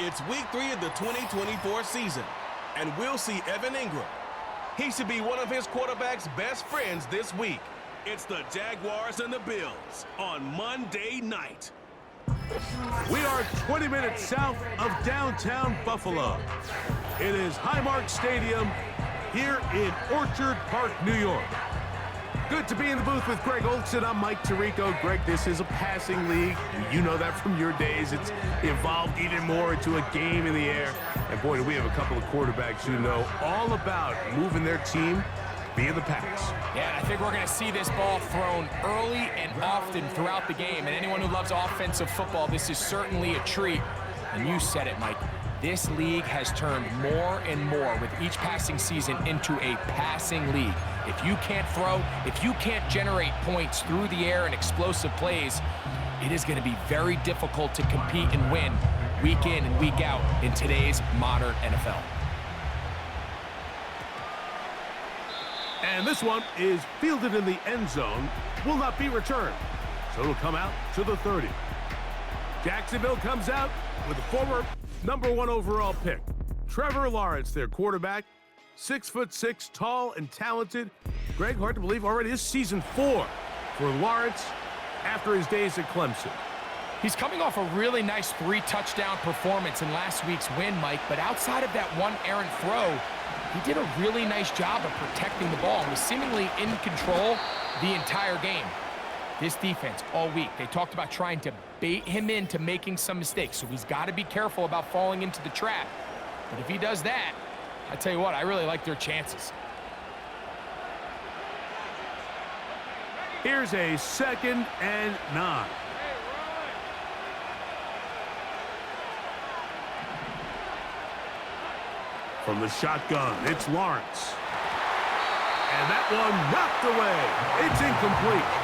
It's week 3 of the 2024 season, and we'll see Evan Ingram. He should be one of his quarterback's best friends this week. It's the Jaguars and the Bills on Monday night. We are 20 minutes south of downtown Buffalo. It is Highmark Stadium here in Orchard Park, New York. Good to be in the booth with Greg Olson. I'm Mike Tirico. Greg, this is a passing league. You know that from your days. It's evolved even more into a game in the air. And boy, do we have a couple of quarterbacks who know all about moving their team via the pass. Yeah, and I think we're going to see this ball thrown early and often throughout the game. And anyone who loves offensive football, this is certainly a treat. And you said it, Mike. This league has turned more and more with each passing season into a passing league. If you can't throw, if you can't generate points through the air and explosive plays, it is going to be very difficult to compete and win week in and week out in today's modern NFL. And this one is fielded in the end zone, will not be returned. So it'll come out to the 30. Jacksonville comes out with a former #1 overall pick. Trevor Lawrence, their quarterback, 6'6", tall and talented. Greg, hard to believe, already is season 4 for Lawrence after his days at Clemson. He's coming off a really nice 3-touchdown performance in last week's win, Mike, but outside of that one errant throw, he did a really nice job of protecting the ball and was seemingly in control the entire game. This defense all week, they talked about trying to bait him into making some mistakes, so he's got to be careful about falling into the trap. But if he does that, I tell you what, I really like their chances. Here's a 2nd and 9. From the shotgun, it's Lawrence. And that one knocked away. It's incomplete.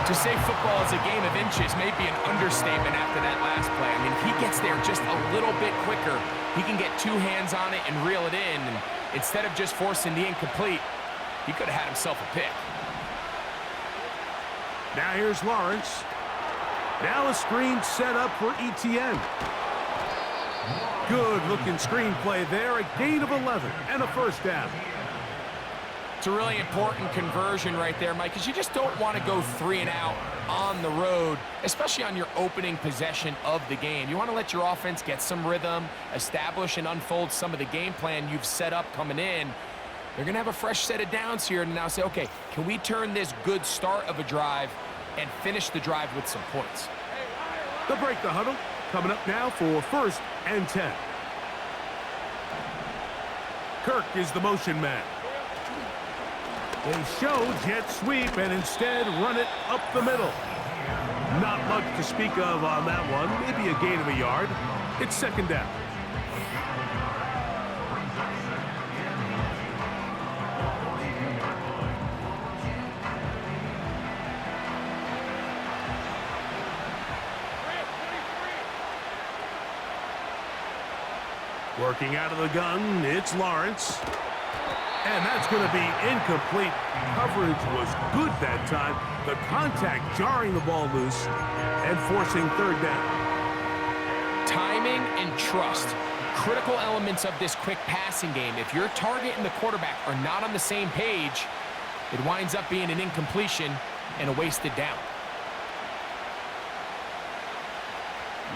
To say football is a game of inches may be an understatement after that last play. I mean, if he gets there just a little bit quicker, he can get 2 hands on it and reel it in. And instead of just forcing the incomplete, he could have had himself a pick. Now here's Lawrence. Now a screen set up for ETN. Good-looking screenplay there. A gain of 11 and a first down. It's a really important conversion right there, Mike, because you just don't want to go 3 and out on the road, especially on your opening possession of the game. You want to let your offense get some rhythm, establish and unfold some of the game plan you've set up coming in. They're going to have a fresh set of downs here and now say, okay, can we turn this good start of a drive and finish the drive with some points? They'll break the huddle. Coming up now for 1st and 10. Kirk is the motion man. They show jet sweep and instead run it up the middle. Not much to speak of on that one. Maybe a gain of a yard. It's 2nd down. Working out of the gun, it's Lawrence. And that's going to be incomplete. Coverage was good that time. The contact jarring the ball loose and forcing 3rd down. Timing and trust, critical elements of this quick passing game. If your target and the quarterback are not on the same page, it winds up being an incompletion and a wasted down.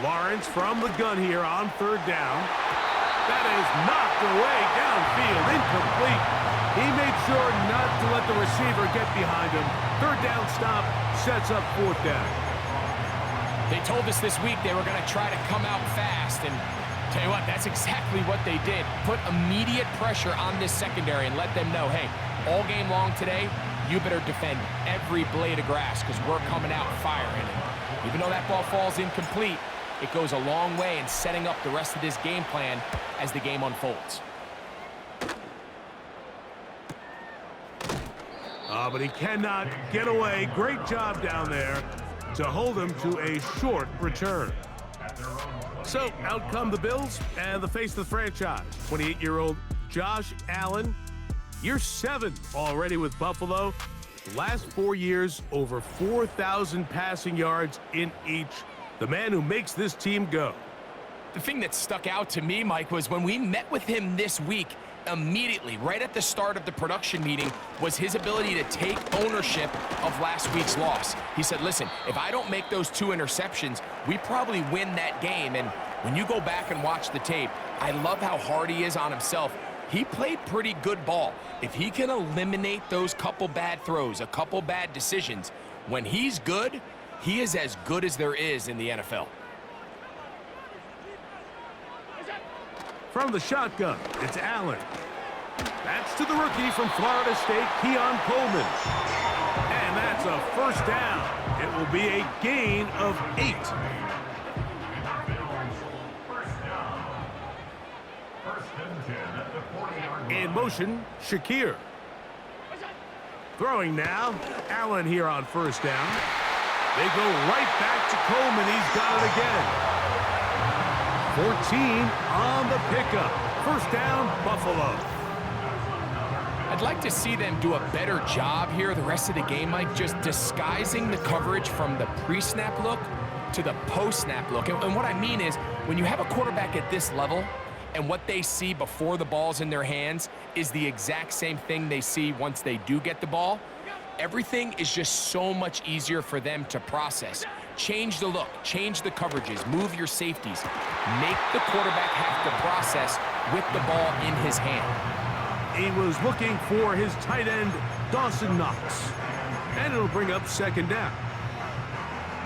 Lawrence from the gun here on 3rd down. That is knocked away downfield, incomplete. He made sure not to let the receiver get behind him. 3rd down stop sets up 4th down. They told us this week they were going to try to come out fast, and tell you what, that's exactly what they did. Put immediate pressure on this secondary and let them know, hey, all game long today, you better defend every blade of grass because we're coming out firing. And even though that ball falls incomplete, it goes a long way in setting up the rest of this game plan as the game unfolds. But he cannot get away. Great job down there to hold him to a short return. So out come the Bills and the face of the franchise. 28-year-old Josh Allen, year 7 already with Buffalo. Last 4 years, over 4,000 passing yards in each. The man who makes this team go. The thing that stuck out to me, Mike, was when we met with him this week, immediately, right at the start of the production meeting, was his ability to take ownership of last week's loss. He said, listen, if I don't make those 2 interceptions, we probably win that game. And when you go back and watch the tape, I love how hard he is on himself. He played pretty good ball. If he can eliminate those couple bad throws, a couple bad decisions, when he's good, he is as good as there is in the NFL. From the shotgun, it's Allen. That's to the rookie from Florida State, Keon Coleman. And that's a first down. It will be a gain of 8. In motion, Shakir. Throwing now, Allen here on first down. They go right back to Coleman. He's got it again. 14 on the pickup. First down, Buffalo. I'd like to see them do a better job here the rest of the game, Mike, just disguising the coverage from the pre-snap look to the post-snap look. And what I mean is, when you have a quarterback at this level, and what they see before the ball's in their hands is the exact same thing they see once they do get the ball, everything is just so much easier for them to process. Change the look, change the coverages, move your safeties. Make the quarterback have to process with the ball in his hand. He was looking for his tight end, Dawson Knox. And it'll bring up second down.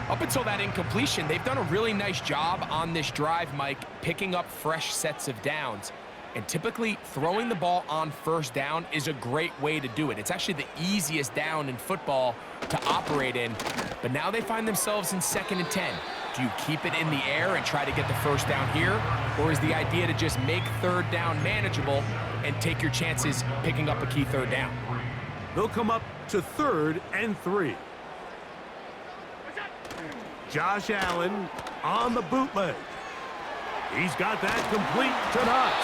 Up until that incompletion, they've done a really nice job on this drive, Mike, picking up fresh sets of downs. And typically, throwing the ball on first down is a great way to do it. It's actually the easiest down in football to operate in. But now they find themselves in 2nd and 10. Do you keep it in the air and try to get the first down here? Or is the idea to just make third down manageable and take your chances picking up a key third down? They'll come up to 3rd and 3. Josh Allen on the bootleg. He's got that complete to Knox.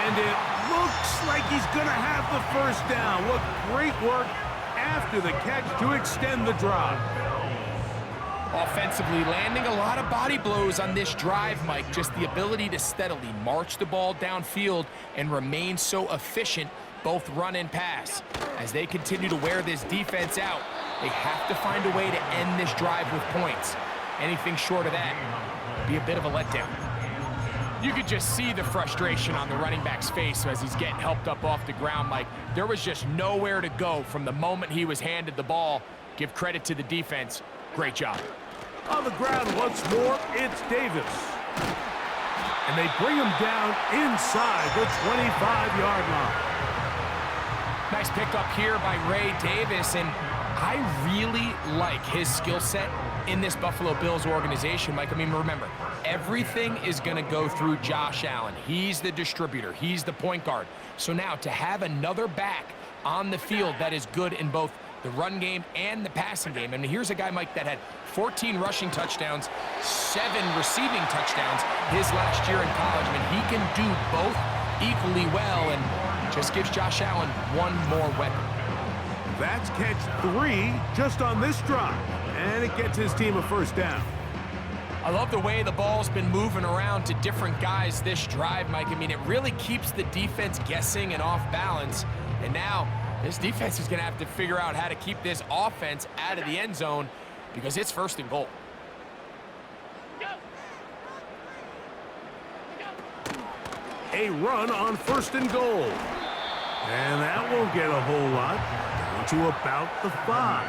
And it looks like he's going to have the first down. What great work after the catch to extend the drive. Offensively, landing a lot of body blows on this drive, Mike. Just the ability to steadily march the ball downfield and remain so efficient, both run and pass. As they continue to wear this defense out, they have to find a way to end this drive with points. Anything short of that would be a bit of a letdown. You could just see the frustration on the running back's face as he's getting helped up off the ground, Mike. There was just nowhere to go from the moment he was handed the ball. Give credit to the defense. Great job. On the ground once more, it's Davis. And they bring him down inside the 25-yard line. Nice pickup here by Ray Davis, and I really like his skill set in this Buffalo Bills organization, Mike. I mean, remember, everything is going to go through Josh Allen. He's the distributor. He's the point guard. So now to have another back on the field that is good in both the run game and the passing game. And here's a guy, Mike, that had 14 rushing touchdowns, 7 receiving touchdowns his last year in college. I mean, he can do both equally well and just gives Josh Allen one more weapon. That's catch 3 just on this drive. And it gets his team a first down. I love the way the ball's been moving around to different guys this drive, Mike. I mean, it really keeps the defense guessing and off balance. And now this defense is going to have to figure out how to keep this offense out of the end zone because it's 1st and goal. A run on 1st and goal. And that won't get a whole lot. Down to about the 5.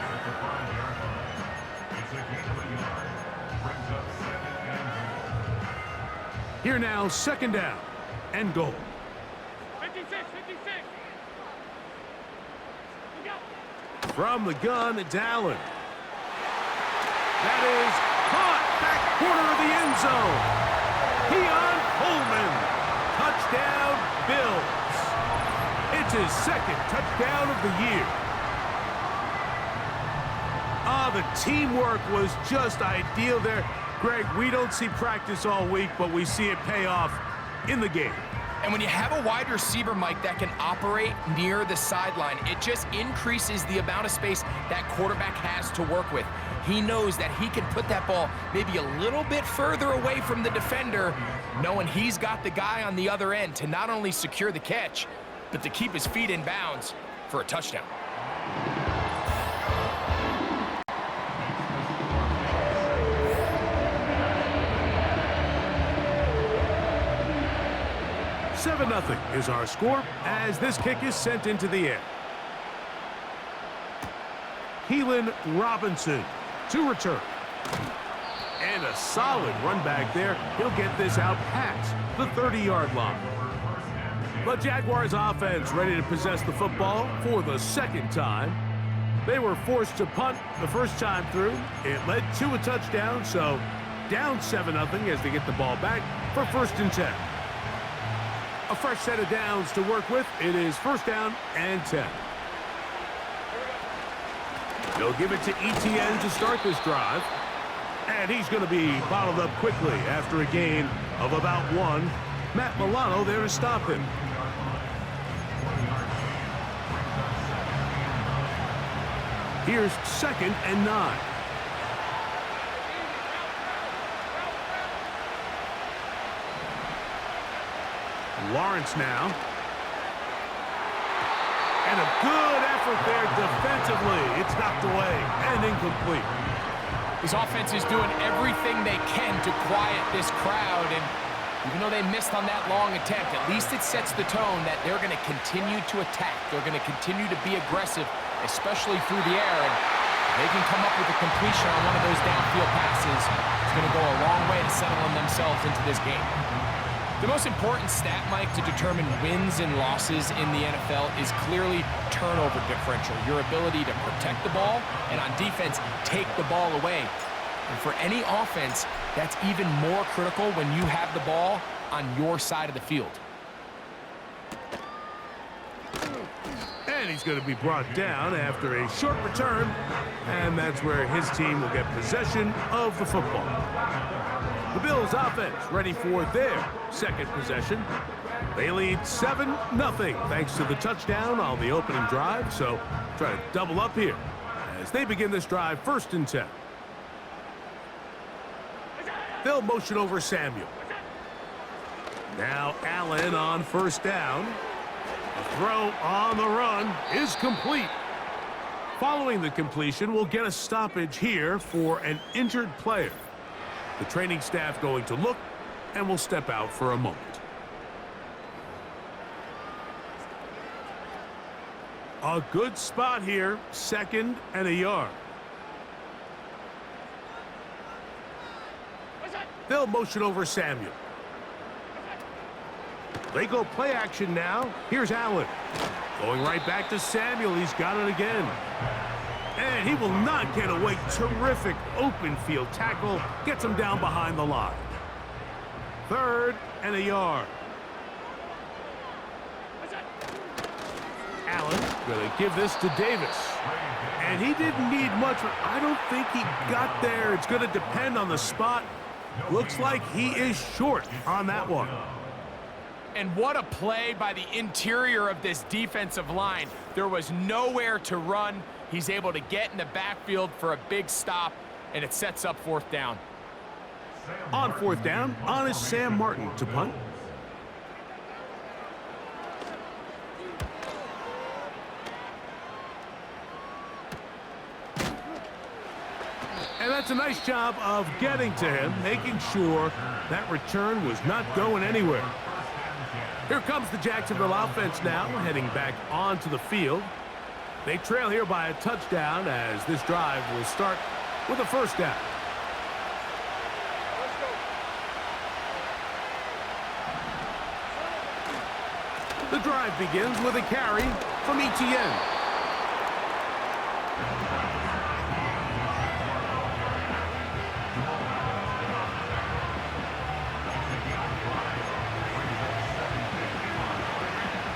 Here now, 2nd down and goal. 56. From the gun, it's Allen. That is caught back corner of the end zone. Keon Coleman. Touchdown, Bills. It's his 2nd touchdown of the year. The teamwork was just ideal there. Greg, we don't see practice all week, but we see it pay off in the game. And when you have a wide receiver, Mike, that can operate near the sideline, it just increases the amount of space that quarterback has to work with. He knows that he can put that ball maybe a little bit further away from the defender, knowing he's got the guy on the other end to not only secure the catch, but to keep his feet in bounds for a touchdown. Seven 0 is our score as this kick is sent into the air. Keelan Robinson to return. And a solid run back there. He'll get this out past the 30-yard line. The Jaguars offense ready to possess the football for the second time. They were forced to punt the first time through. It led to a touchdown, so down 7 0 as they get the ball back for 1st and 10. A fresh set of downs to work with. It is 1st down and 10. They'll give it to ETN to start this drive. And he's going to be bottled up quickly after a gain of about 1. Matt Milano there to stop him. Here's 2nd and 9. Lawrence now. And a good effort there defensively. It's knocked away and incomplete. His offense is doing everything they can to quiet this crowd, and even though they missed on that long attempt, at least it sets the tone that they're going to continue to attack. They're going to continue to be aggressive, especially through the air, and they can come up with a completion on one of those downfield passes. It's going to go a long way to settling themselves into this game. The most important stat, Mike, to determine wins and losses in the NFL is clearly turnover differential, your ability to protect the ball and on defense, take the ball away. And for any offense, that's even more critical when you have the ball on your side of the field. And he's going to be brought down after a short return, and that's where his team will get possession of the football. The Bills offense ready for their second possession. They lead 7-0 thanks to the touchdown on the opening drive, so try to double up here as they begin this drive 1st and 10. They'll motion over Samuel. Now Allen on 1st down. The throw on the run is complete. Following the completion, we'll get a stoppage here for an injured player. The training staff going to look and will step out for a moment. A good spot here, 2nd and a yard. They'll motion over Samuel. They go play action now. Here's Allen. Going right back to Samuel. He's got it again. And he will not get away. Terrific open field tackle. Gets him down behind the line. 3rd and a yard. Allen going to give this to Davis. And he didn't need much, but I don't think he got there. It's going to depend on the spot. Looks like he is short on that one. And what a play by the interior of this defensive line. There was nowhere to run. He's able to get in the backfield for a big stop, and it sets up 4th down. On 4th down, on is Sam Martin to punt. And that's a nice job of getting to him, making sure that return was not going anywhere. Here comes the Jacksonville offense now, heading back onto the field. They trail here by a touchdown as this drive will start with a 1st down. The drive begins with a carry from ETN.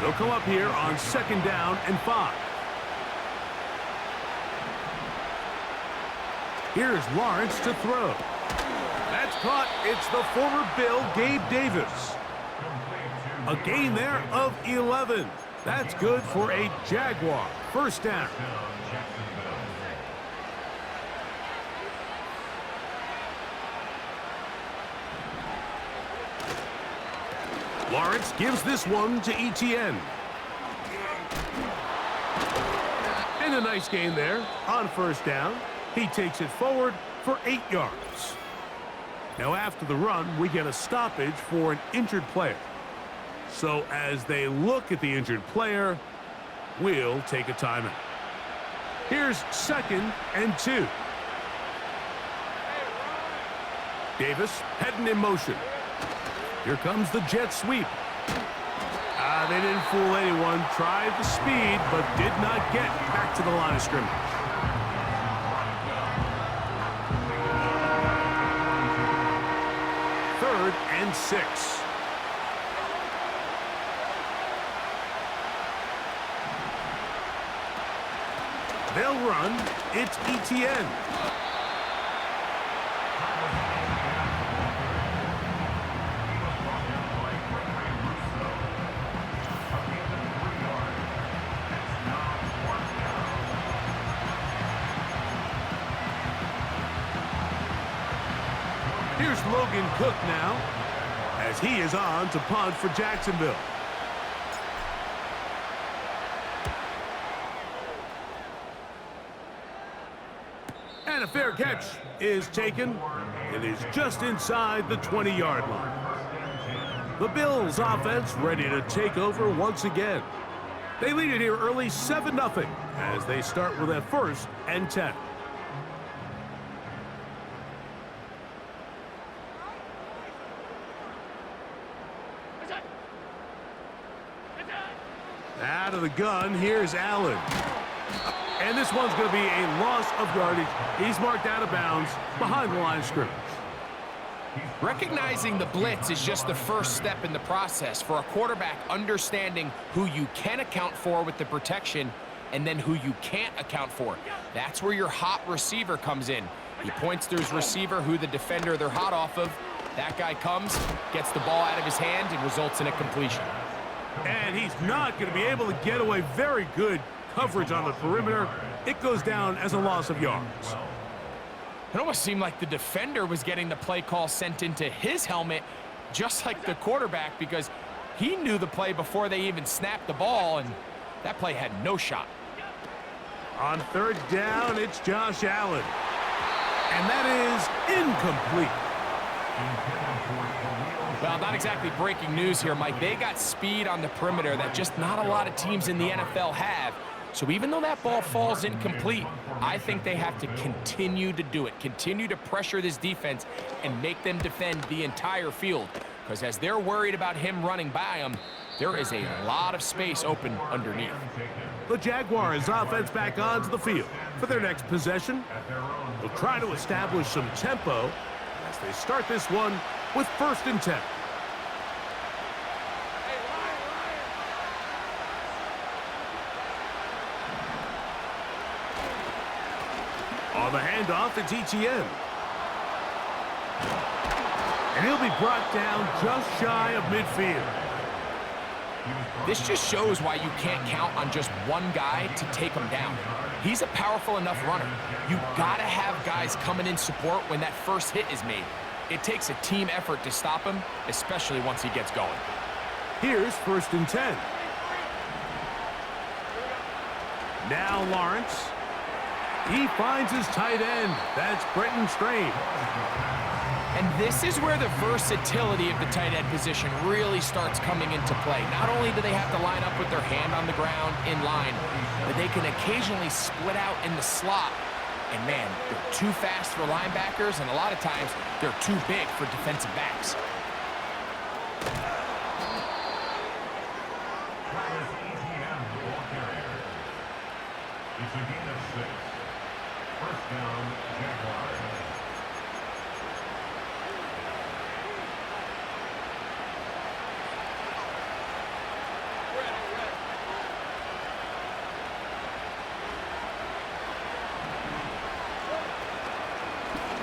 They'll come up here on 2nd down and 5. Here's Lawrence to throw. That's caught. It's the former Bill, Gabe Davis. A gain there of 11. That's good for a Jaguar. 1st down. Lawrence gives this one to Etienne. And a nice gain there on first down. He takes it forward for 8 yards. Now after the run, we get a stoppage for an injured player. So as they look at the injured player, we'll take a timeout. Here's 2nd and 2. Davis heading in motion. Here comes the jet sweep. They didn't fool anyone. Tried the speed, but did not get back to the line of scrimmage. Third and 6. They'll run. It's Etienne. Here's Logan Cook now, as he is on to punt for Jacksonville. And a fair catch is taken. It is just inside the 20-yard line. The Bills offense ready to take over once again. They lead it here early 7-0 as they start with a 1st and 10. Out of the gun, here's Allen. And this one's going to be a loss of yardage. He's marked out of bounds behind the line of scrimmage. Recognizing the blitz is just the first step in the process for a quarterback, understanding who you can account for with the protection and then who you can't account for. That's where your hot receiver comes in. He points to his receiver, who the defender they're hot off of. That guy comes, gets the ball out of his hand, and results in a completion. And he's not going to be able to get away. Very good coverage on the perimeter. It goes down as a loss of yards. It almost seemed like the defender was getting the play call sent into his helmet, just like the quarterback, because he knew the play before they even snapped the ball, and that play had no shot. On 3rd down, it's Josh Allen. And that is incomplete. Well, not exactly breaking news here, Mike. They got speed on the perimeter that just not a lot of teams in the NFL have. So even though that ball falls incomplete, I think they have to continue to do it, continue to pressure this defense and make them defend the entire field. Because as they're worried about him running by them, there is a lot of space open underneath. The Jaguars offense back onto the field for their next possession. They'll try to establish some tempo as they start this one with 1st and 10. On the handoff, it's Etienne. And he'll be brought down just shy of midfield. This just shows why you can't count on just one guy to take him down. He's a powerful enough runner. You've got to have guys coming in support when that first hit is made. It takes a team effort to stop him, especially once he gets going. Here's 1st and 10. Now Lawrence. He finds his tight end. That's Brenton Strain. And this is where the versatility of the tight end position really starts coming into play. Not only do they have to line up with their hand on the ground in line, but they can occasionally split out in the slot. And man, they're too fast for linebackers, and a lot of times they're too big for defensive backs.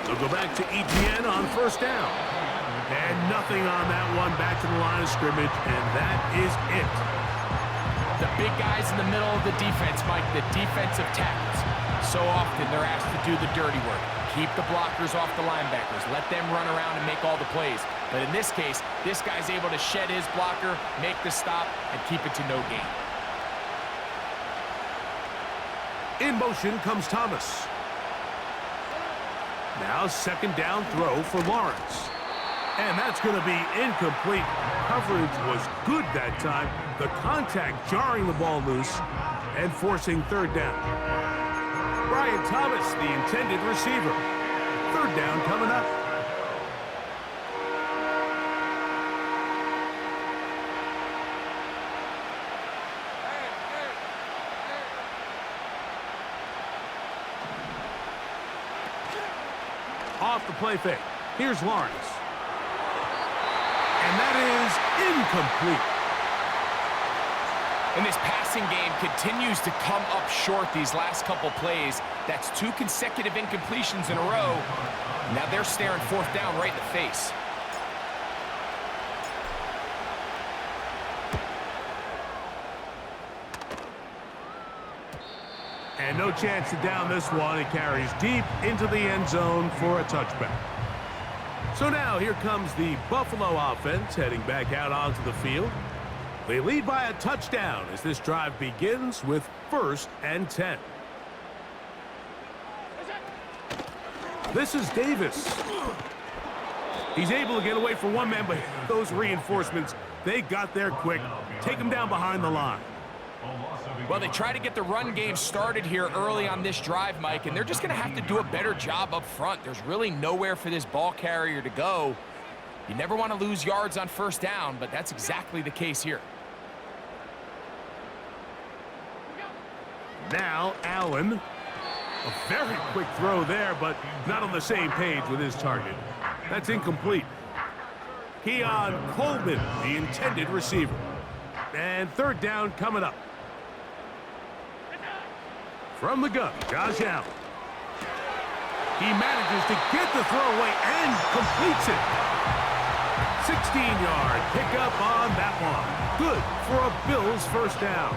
They'll go back to Etienne on 1st down. And nothing on that one, back to the line of scrimmage, and that is it. The big guys in the middle of the defense, Mike, the defensive tackles. So often they're asked to do the dirty work. Keep the blockers off the linebackers. Let them run around and make all the plays. But in this case, this guy's able to shed his blocker, make the stop, and keep it to no gain. In motion comes Thomas. Now second down throw for Lawrence. And that's going to be incomplete. Coverage was good that time. The contact jarring the ball loose and forcing third down. Brian Thomas, the intended receiver. Third down coming up. Off the play fake. Here's Lawrence. And that is incomplete. And this passing game continues to come up short these last couple plays. That's 2 consecutive incompletions in a row. Now they're staring fourth down right in the face. And no chance to down this one. It carries deep into the end zone for a touchback. So now here comes the Buffalo offense heading back out onto the field. They lead by a touchdown as this drive begins with 1st and 10. This is Davis. He's able to get away from one man, but those reinforcements, they got there quick. Take him down behind the line. Well, they try to get the run game started here early on this drive, Mike, and they're just going to have to do a better job up front. There's really nowhere for this ball carrier to go. You never want to lose yards on first down, but that's exactly the case here. Now Allen. A very quick throw there, but not on the same page with his target. That's incomplete. Keon Coleman, the intended receiver. And third down coming up. From the gun, Josh Allen. He manages to get the throw away and completes it. 16-yard pickup on that one. Good for a Bills first down.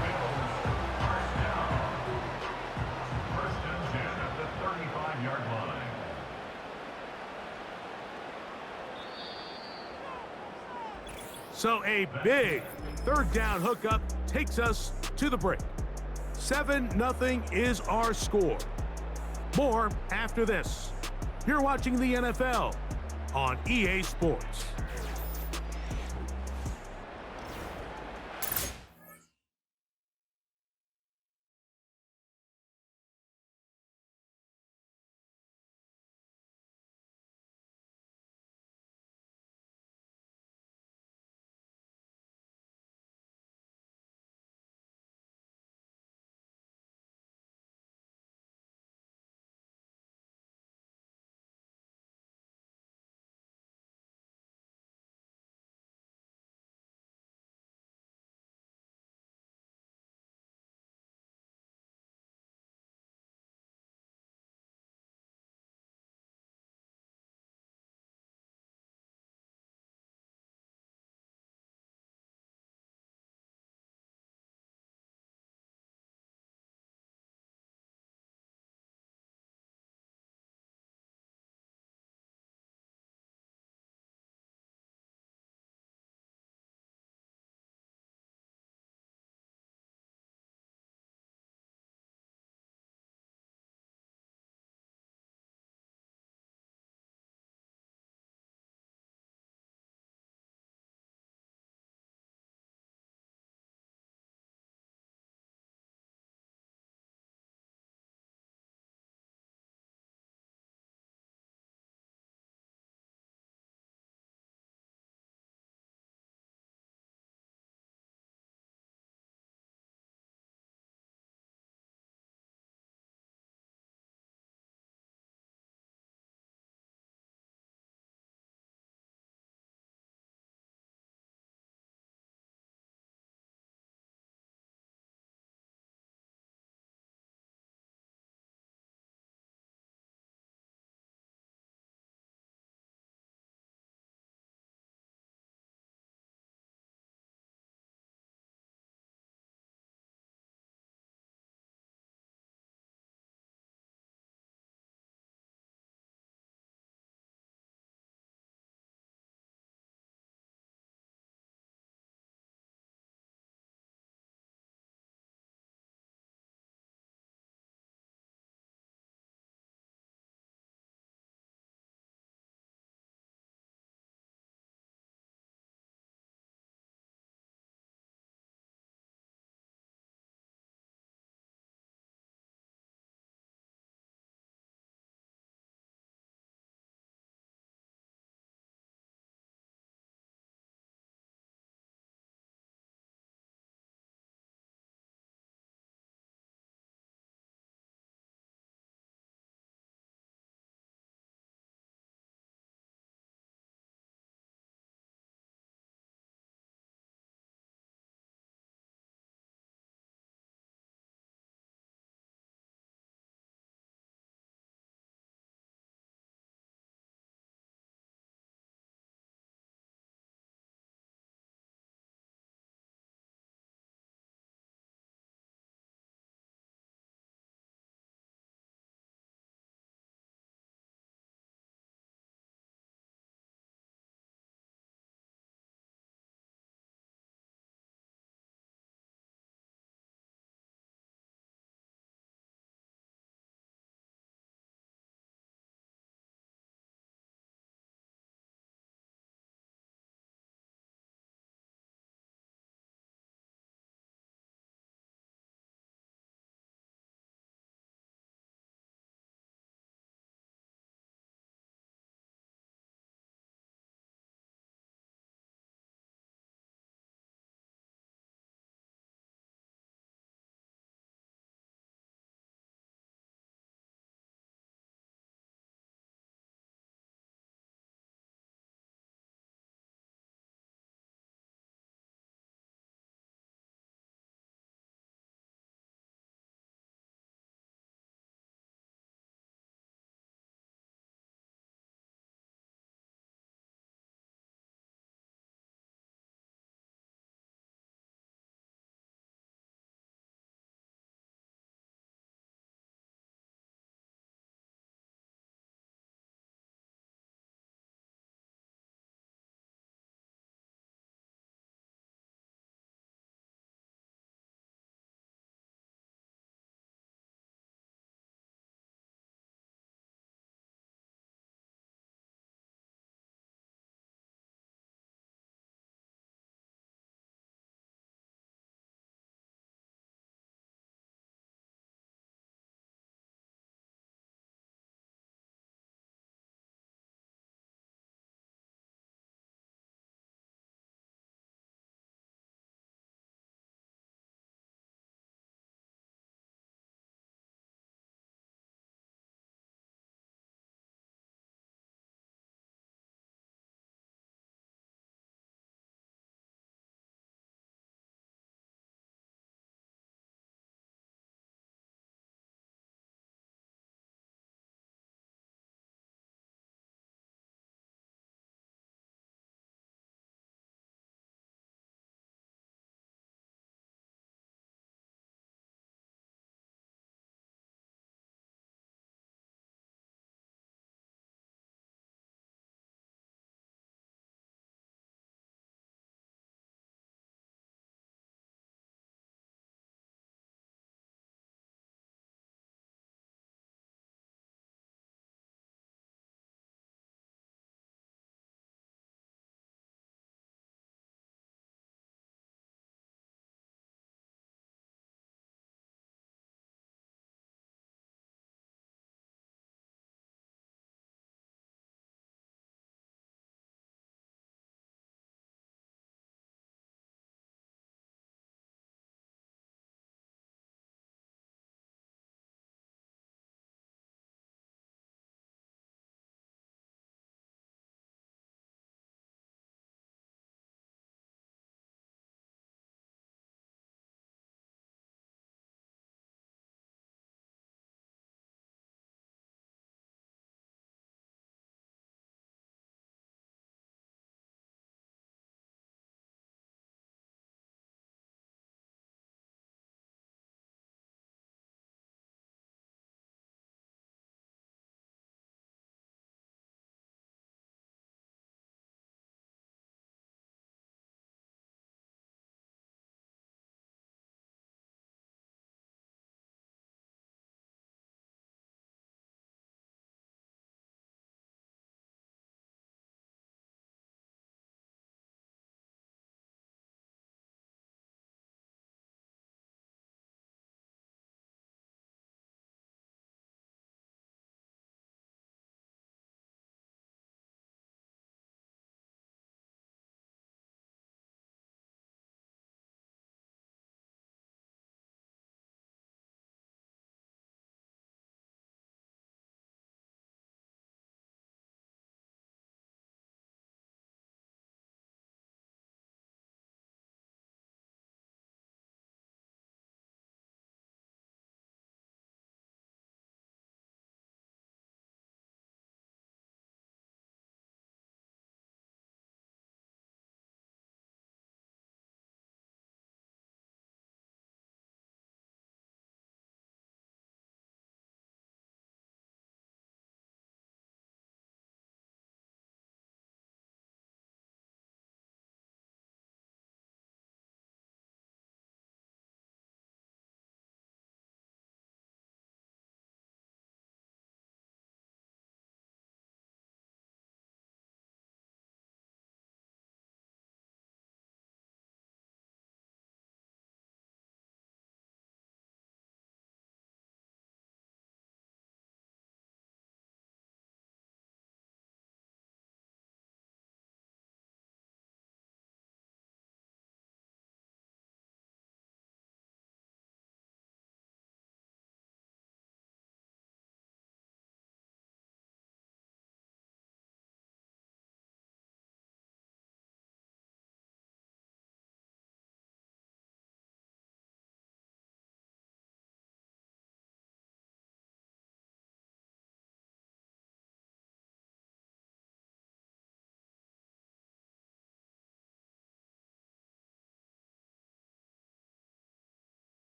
So a big third down hookup takes us to the break. 7-0 is our score. More after this. You're watching the NFL on EA Sports.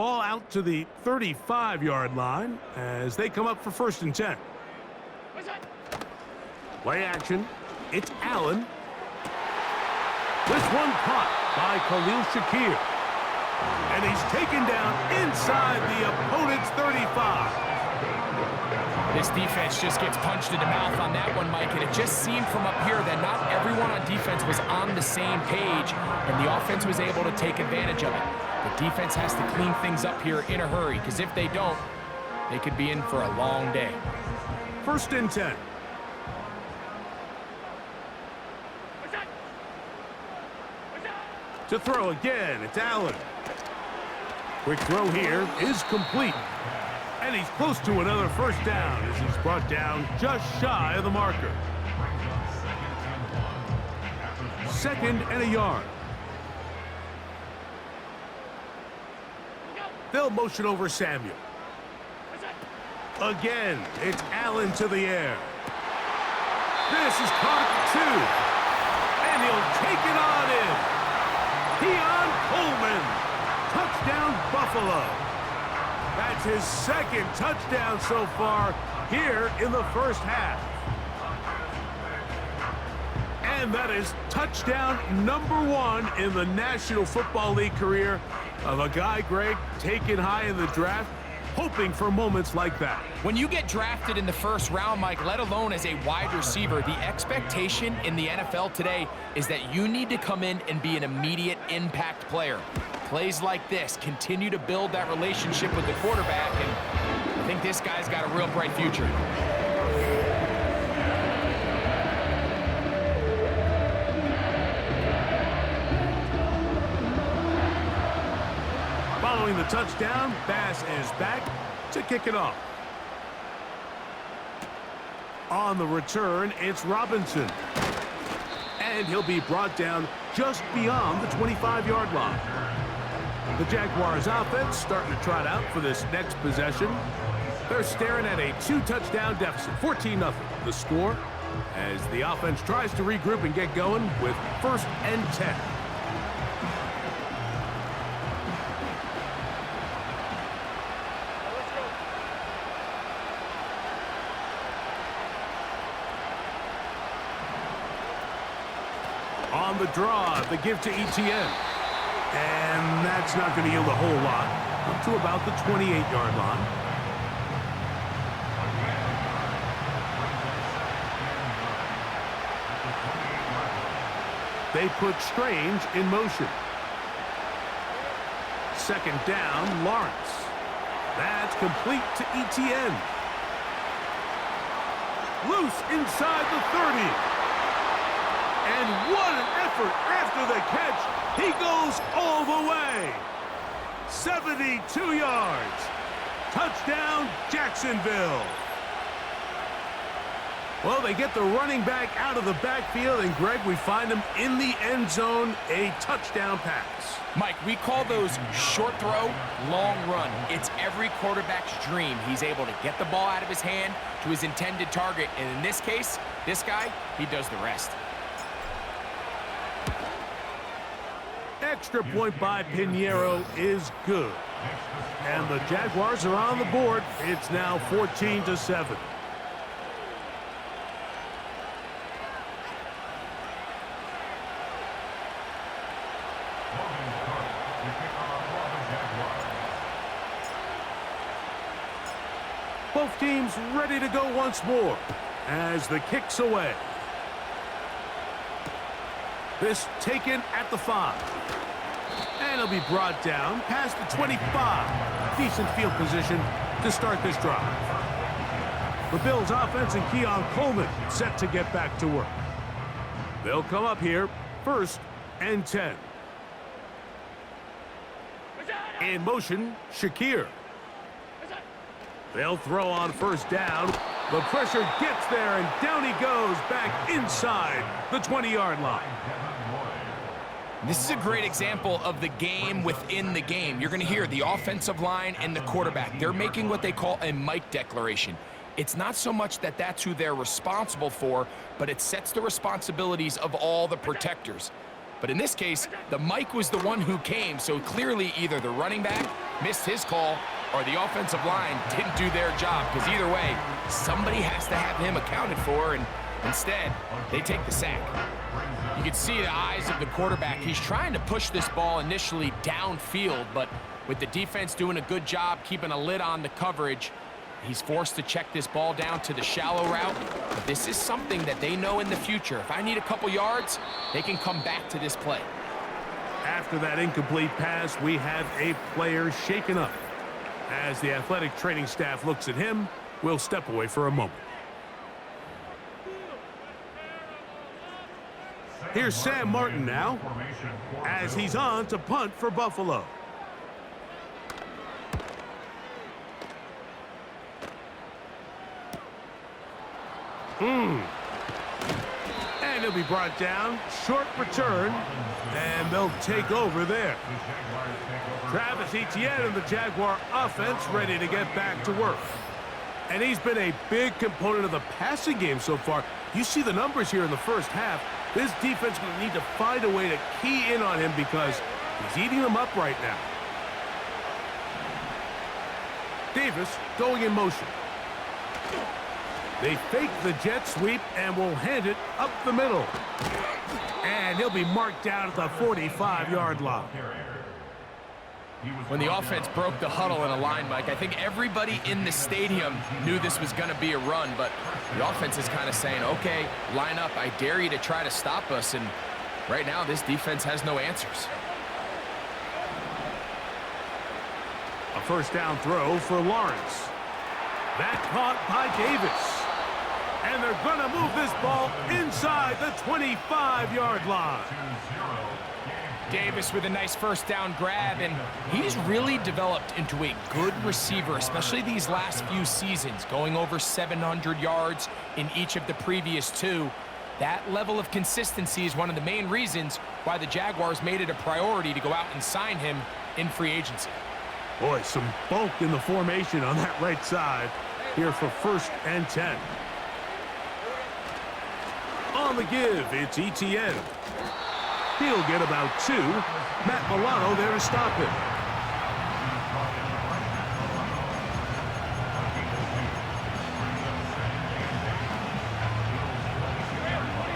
Ball out to the 35-yard line as they come up for 1st and 10. Play action. It's Allen. This one caught by Khalil Shakir. And he's taken down inside the opponent's 35. This defense just gets punched in the mouth on that one, Mike, and it just seemed from up here that not everyone on defense was on the same page, and the offense was able to take advantage of it. The defense has to clean things up here in a hurry, because if they don't, they could be in for a long day. 1st and 10. To throw again, it's Allen. Quick throw here is complete. And he's close to another 1st down as he's brought down just shy of the marker. 2nd and a yard. They'll motion over Samuel. Again, it's Allen to the air. This is caught at the 2. And he'll take it on in. Keon Coleman. Touchdown, Buffalo. That's his 2nd touchdown so far here in the 1st half. And that is touchdown number 1 in the National Football League career of a guy, Greg, taken high in the draft, hoping for moments like that. When you get drafted in the 1st round, Mike, let alone as a wide receiver, the expectation in the NFL today is that you need to come in and be an immediate impact player. Plays like this continue to build that relationship with the quarterback, and I think this guy's got a real bright future. Following the touchdown, Bass is back to kick it off. On the return, it's Robinson. And he'll be brought down just beyond the 25-yard line. The Jaguars offense starting to trot out for this next possession. They're staring at a 2-touchdown deficit, 14-0. The score as the offense tries to regroup and get going with 1st and 10. On the draw, the give to Etienne. And that's not going to yield a whole lot. Up to about the 28-yard line. They put Strange in motion. 2nd down, Lawrence. That's complete to Etienne. Loose inside the 30. And what an effort after the catch. He goes all the way. 72 yards. Touchdown, Jacksonville. Well, they get the running back out of the backfield, and Greg, we find him in the end zone, a touchdown pass. Mike, we call those short throw, long run. It's every quarterback's dream. He's able to get the ball out of his hand to his intended target, and in this case, this guy, he does the rest. Extra point by Pinheiro is good. And the Jaguars are on the board. It's now 14-7. Both teams ready to go once more as the kick's away. This taken at the 5. And he'll be brought down past the 25. Decent field position to start this drive. The Bills offense and Keon Coleman set to get back to work. They'll come up here 1st and 10. In motion, Shakir. They'll throw on 1st down. The pressure gets there, and down he goes back inside the 20-yard line. This is a great example of the game within the game. You're going to hear the offensive line and the quarterback. They're making what they call a Mike declaration. It's not so much that that's who they're responsible for, but it sets the responsibilities of all the protectors. But in this case, the mic was the one who came, so clearly either the running back missed his call or the offensive line didn't do their job, because either way, somebody has to have him accounted for, and instead, they take the sack. You can see the eyes of the quarterback. He's trying to push this ball initially downfield, but with the defense doing a good job keeping a lid on the coverage, he's forced to check this ball down to the shallow route. This is something that they know in the future. If I need a couple yards, they can come back to this play. After that incomplete pass, we have a player shaken up. As the athletic training staff looks at him, we'll step away for a moment. Here's Sam Martin now, as he's on to punt for Buffalo. And he'll be brought down. Short return, and they'll take over there. Travis Etienne and the Jaguar offense ready to get back to work. And he's been a big component of the passing game so far. You see the numbers here in the first half. This defense will need to find a way to key in on him because he's eating them up right now. Davis going in motion. They fake the jet sweep and will hand it up the middle. And he'll be marked down at the 45-yard line. When the offense broke the huddle in a line, Mike, I think everybody in the stadium knew this was going to be a run, but the offense is kind of saying, okay, line up, I dare you to try to stop us, and right now this defense has no answers. A first down throw for Lawrence. That caught by Davis. And they're going to move this ball inside the 25-yard line. Davis with a nice first down grab, and he's really developed into a good receiver, especially these last few seasons, going over 700 yards in each of the previous two. That level of consistency is one of the main reasons why the Jaguars made it a priority to go out and sign him in free agency. Boy, some bulk in the formation on that right side here for 1st and 10. On the give, it's Etienne. He'll get about 2. Matt Milano there to stop him.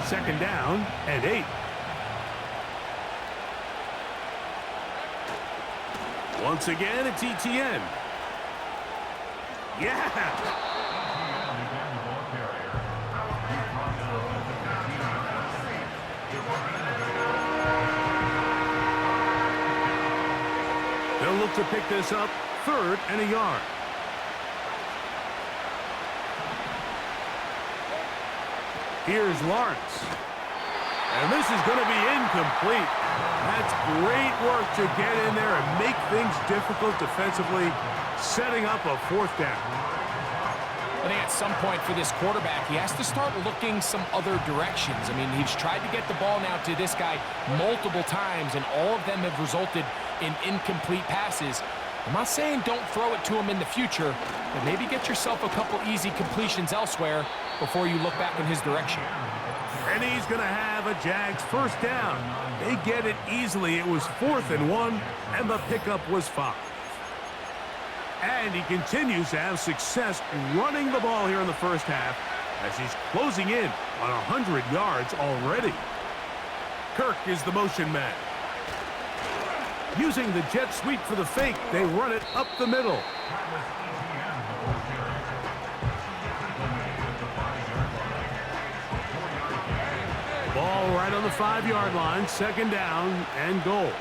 Second down and 8. Once again, it's Etienne. Yeah! They'll look to pick this up, 3rd and a yard. Here's Lawrence. And this is going to be incomplete. That's great work to get in there and make things difficult defensively, setting up a 4th down. I think at some point for this quarterback, he has to start looking some other directions. I mean, he's tried to get the ball now to this guy multiple times, and all of them have resulted in incomplete passes. I'm not saying don't throw it to him in the future, but maybe get yourself a couple easy completions elsewhere before you look back in his direction. And he's going to have a Jags 1st down. They get it easily. It was 4th and 1, and the pickup was 5. And he continues to have success running the ball here in the first half as he's closing in on 100 yards already. Kirk is the motion man. Using the jet sweep for the fake, they run it up the middle. Ball right on the 5-yard line, 2nd down and goal.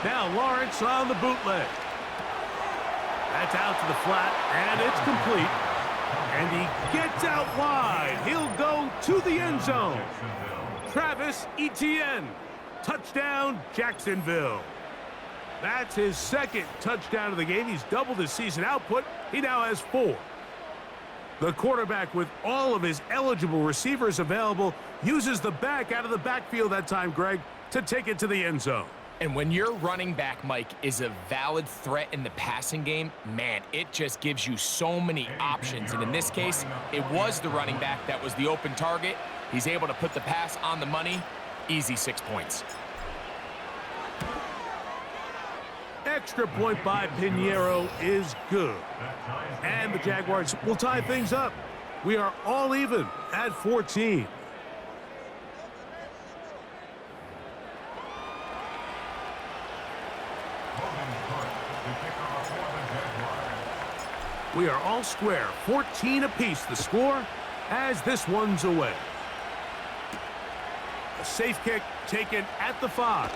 Now Lawrence on the bootleg. That's out to the flat, and it's complete. And he gets out wide. He'll go to the end zone. Travis Etienne. Touchdown, Jacksonville. That's his 2nd touchdown of the game. He's doubled his season output. He now has 4. The quarterback, with all of his eligible receivers available, uses the back out of the backfield that time, Greg, to take it to the end zone. And when your running back, Mike, is a valid threat in the passing game, man, it just gives you so many options. And in this case, it was the running back that was the open target. He's able to put the pass on the money. Easy 6 points. Extra point by Pinheiro is good. And the Jaguars will tie things up. We are all even at 14. We are all square, 14 apiece the score as this one's away. A safe kick taken at the 5.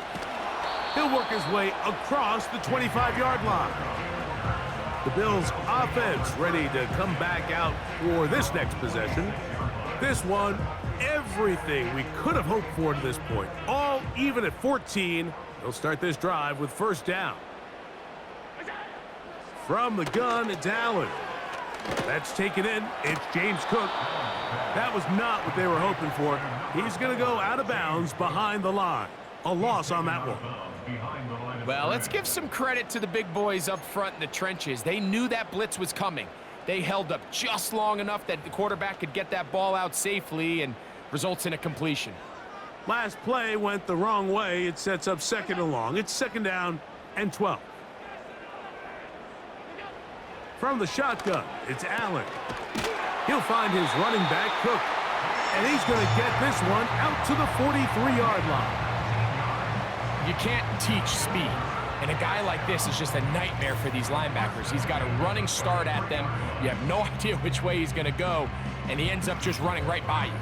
He'll work his way across the 25-yard line. The Bills' offense ready to come back out for this next possession. This one, everything we could have hoped for to this point. All even at 14. They'll start this drive with first down. From the gun, it's Allen. That's taken in. It's James Cook. That was not what they were hoping for. He's going to go out of bounds behind the line. A loss on that one. Well, let's give some credit to the big boys up front in the trenches. They knew that blitz was coming. They held up just long enough that the quarterback could get that ball out safely and results in a completion. Last play went the wrong way. It sets up second and long. It's second down and 12. From the shotgun, it's Allen. He'll find his running back, Cook. And he's going to get this one out to the 43-yard line. You can't teach speed. And a guy like this is just a nightmare for these linebackers. He's got a running start at them. You have no idea which way he's going to go. And he ends up just running right by you.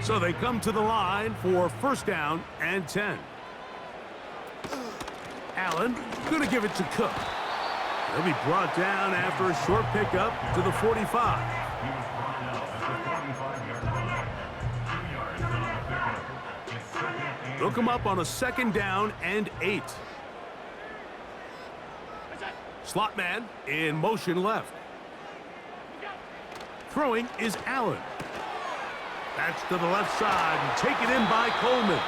So they come to the line for first down and 10. Allen going to give it to Cook. He'll be brought down after a short pickup to the 45. They'll come up on a second down and 8. Slot man in motion left. Throwing is Allen. That's to the left side and taken in by Coleman.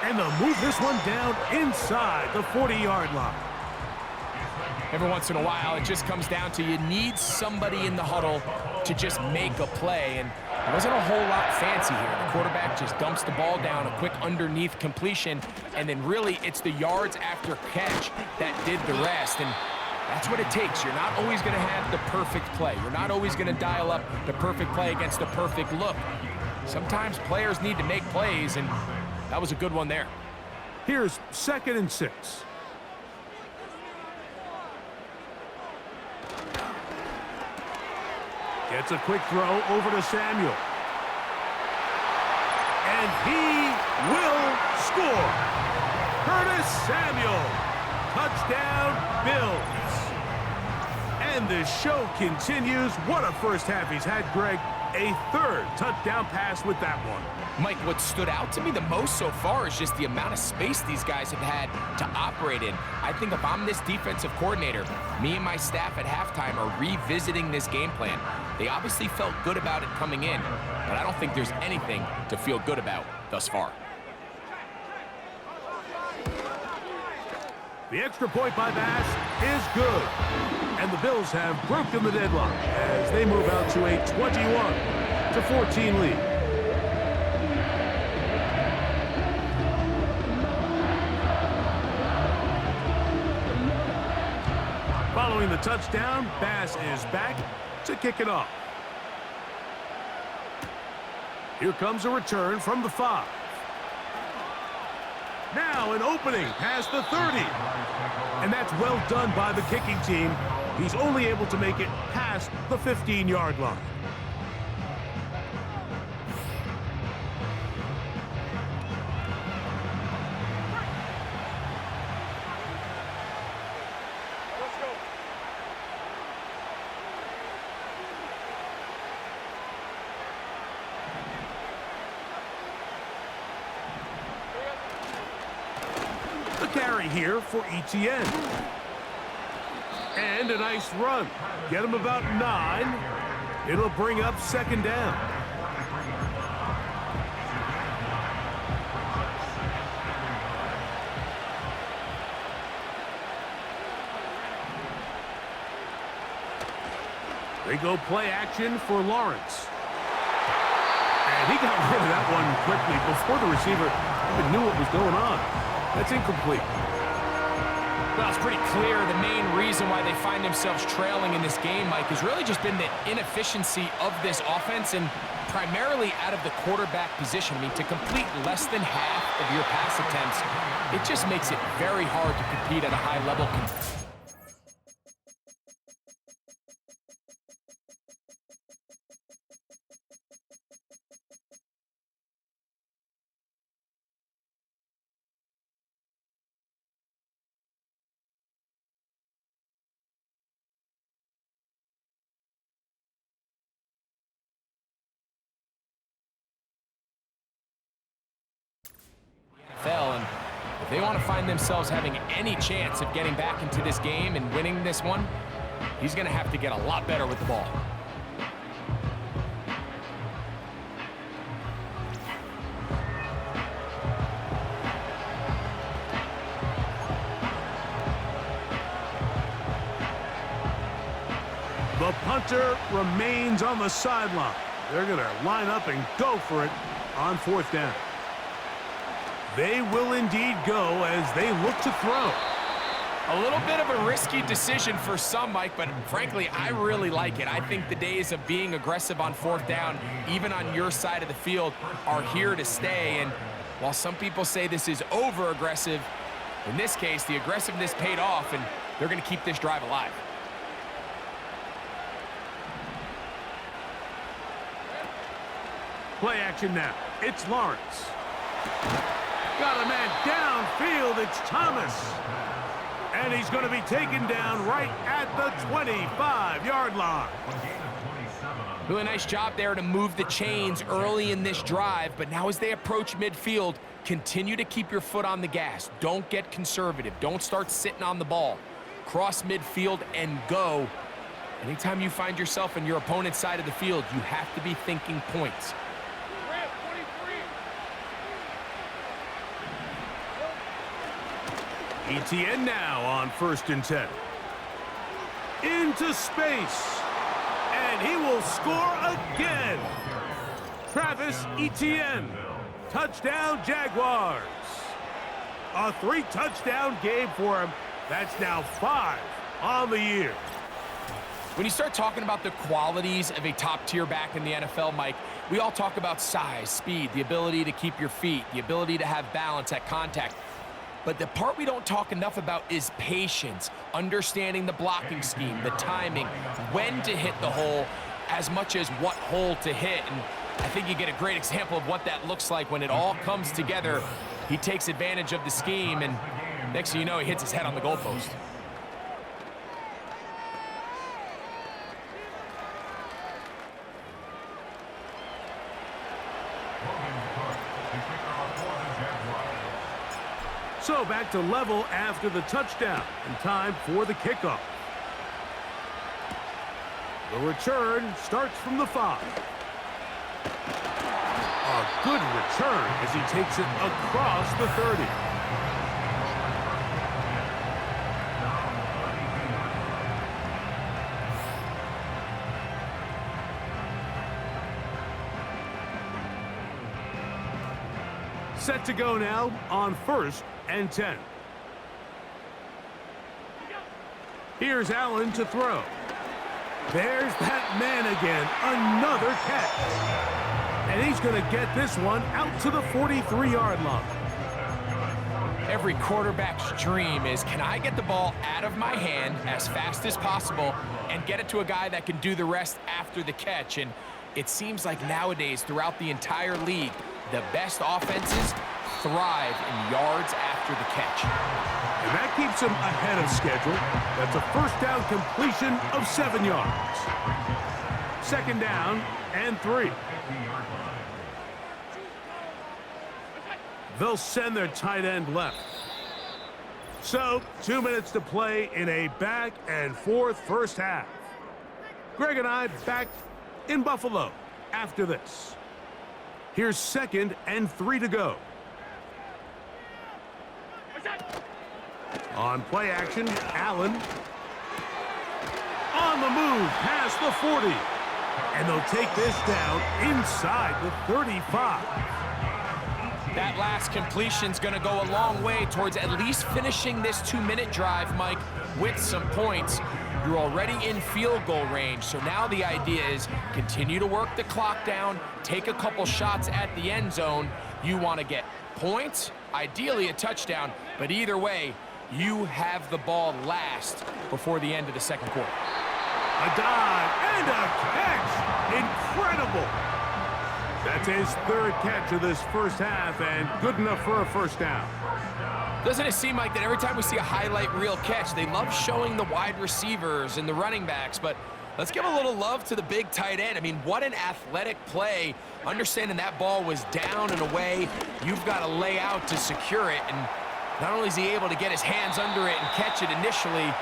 And they'll move this one down inside the 40-yard line. Every once in a while, it just comes down to you need somebody in the huddle to just make a play. And it wasn't a whole lot fancy here. The quarterback just dumps the ball down, a quick underneath completion, and then really it's the yards after catch that did the rest. And that's what it takes. You're not always going to have the perfect play. You're not always going to dial up the perfect play against the perfect look. Sometimes players need to make plays, and that was a good one there. Here's second and 6. Gets a quick throw over to Samuel. And he will score. Curtis Samuel. Touchdown, Bills. And the show continues. What a first half he's had, Greg. A third touchdown pass with that one. Mike, what stood out to me the most so far is just the amount of space these guys have had to operate in. I think if I'm this defensive coordinator, me and my staff at halftime are revisiting this game plan. They obviously felt good about it coming in, but I don't think there's anything to feel good about thus far. The extra point by Bass is good. And the Bills have broken the deadlock as they move out to a 21-14 lead. Following the touchdown, Bass is back to kick it off. Here comes a return from the 5. Now an opening past the 30. And that's well done by the kicking team. He's only able to make it past the 15-yard line. The carry here for Etienne. And a nice run. Get him about 9. It'll bring up second down. They go play action for Lawrence. And he got rid of that one quickly before the receiver even knew what was going on. That's incomplete. Well, it's pretty clear the main reason why they find themselves trailing in this game, Mike, has really just been the inefficiency of this offense and primarily out of the quarterback position. I mean, to complete less than half of your pass attempts, it just makes it very hard to compete at a high level. And if they want to find themselves having any chance of getting back into this game and winning this one, he's going to have to get a lot better with the ball. The punter remains on the sideline. They're going to line up and go for it on 4th down. They will indeed go as they look to throw. A little bit of a risky decision for some, Mike, but frankly, I really like it. I think the days of being aggressive on 4th down, even on your side of the field, are here to stay. And while some people say this is over-aggressive, in this case, the aggressiveness paid off, and they're going to keep this drive alive. Play action now. It's Lawrence. Got a man downfield. It's Thomas. And he's going to be taken down right at the 25-yard line. Really nice job there to move the chains early in this drive, but now as they approach midfield, continue to keep your foot on the gas. Don't get conservative. Don't start sitting on the ball. Cross midfield and go. Anytime you find yourself on your opponent's side of the field, you have to be thinking points. Etienne now on 1st and 10. Into space. And he will score again. Travis Etienne. Touchdown, Jaguars. A 3-touchdown game for him. That's now 5 on the year. When you start talking about the qualities of a top-tier back in the NFL, Mike, we all talk about size, speed, the ability to keep your feet, the ability to have balance at contact. But the part we don't talk enough about is patience, understanding the blocking scheme, the timing, when to hit the hole, as much as what hole to hit. And I think you get a great example of what that looks like when it all comes together. He takes advantage of the scheme, and next thing you know, he hits his head on the goalpost. So back to level after the touchdown, and time for the kickoff. The return starts from the 5. A good return as he takes it across the 30. Set to go now on 1st and 10. Here's Allen to throw. There's that man again. Another catch. And he's going to get this one out to the 43-yard line. Every quarterback's dream is, can I get the ball out of my hand as fast as possible and get it to a guy that can do the rest after the catch? And it seems like nowadays, throughout the entire league, the best offenses thrive in yards after the catch. And that keeps him ahead of schedule. That's a 1st down completion of 7 yards. 2nd down and 3. They'll send their tight end left. So, 2 minutes to play in a back-and-forth first half. Greg and I back in Buffalo after this. Here's 2nd and 3 to go. On play action, Allen. On on the move past the 40. And they'll take this down inside the 35. That last completion's going to go a long way towards at least finishing this 2-minute drive, Mike, with some points. You're already in field goal range, so now the idea is continue to work the clock down, take a couple shots at the end zone. You want to get points, ideally a touchdown, but either way, you have the ball last before the end of the second quarter. A dive and a catch. Incredible. That's his third catch of this first half and good enough for a first down. Doesn't it seem like that every time we see a highlight reel catch, they love showing the wide receivers and the running backs, but let's give a little love to the big tight end. I mean, what an athletic play. Understanding that ball was down and away, you've got to lay out to secure it, and not only is he able to get his hands under it and catch it initially,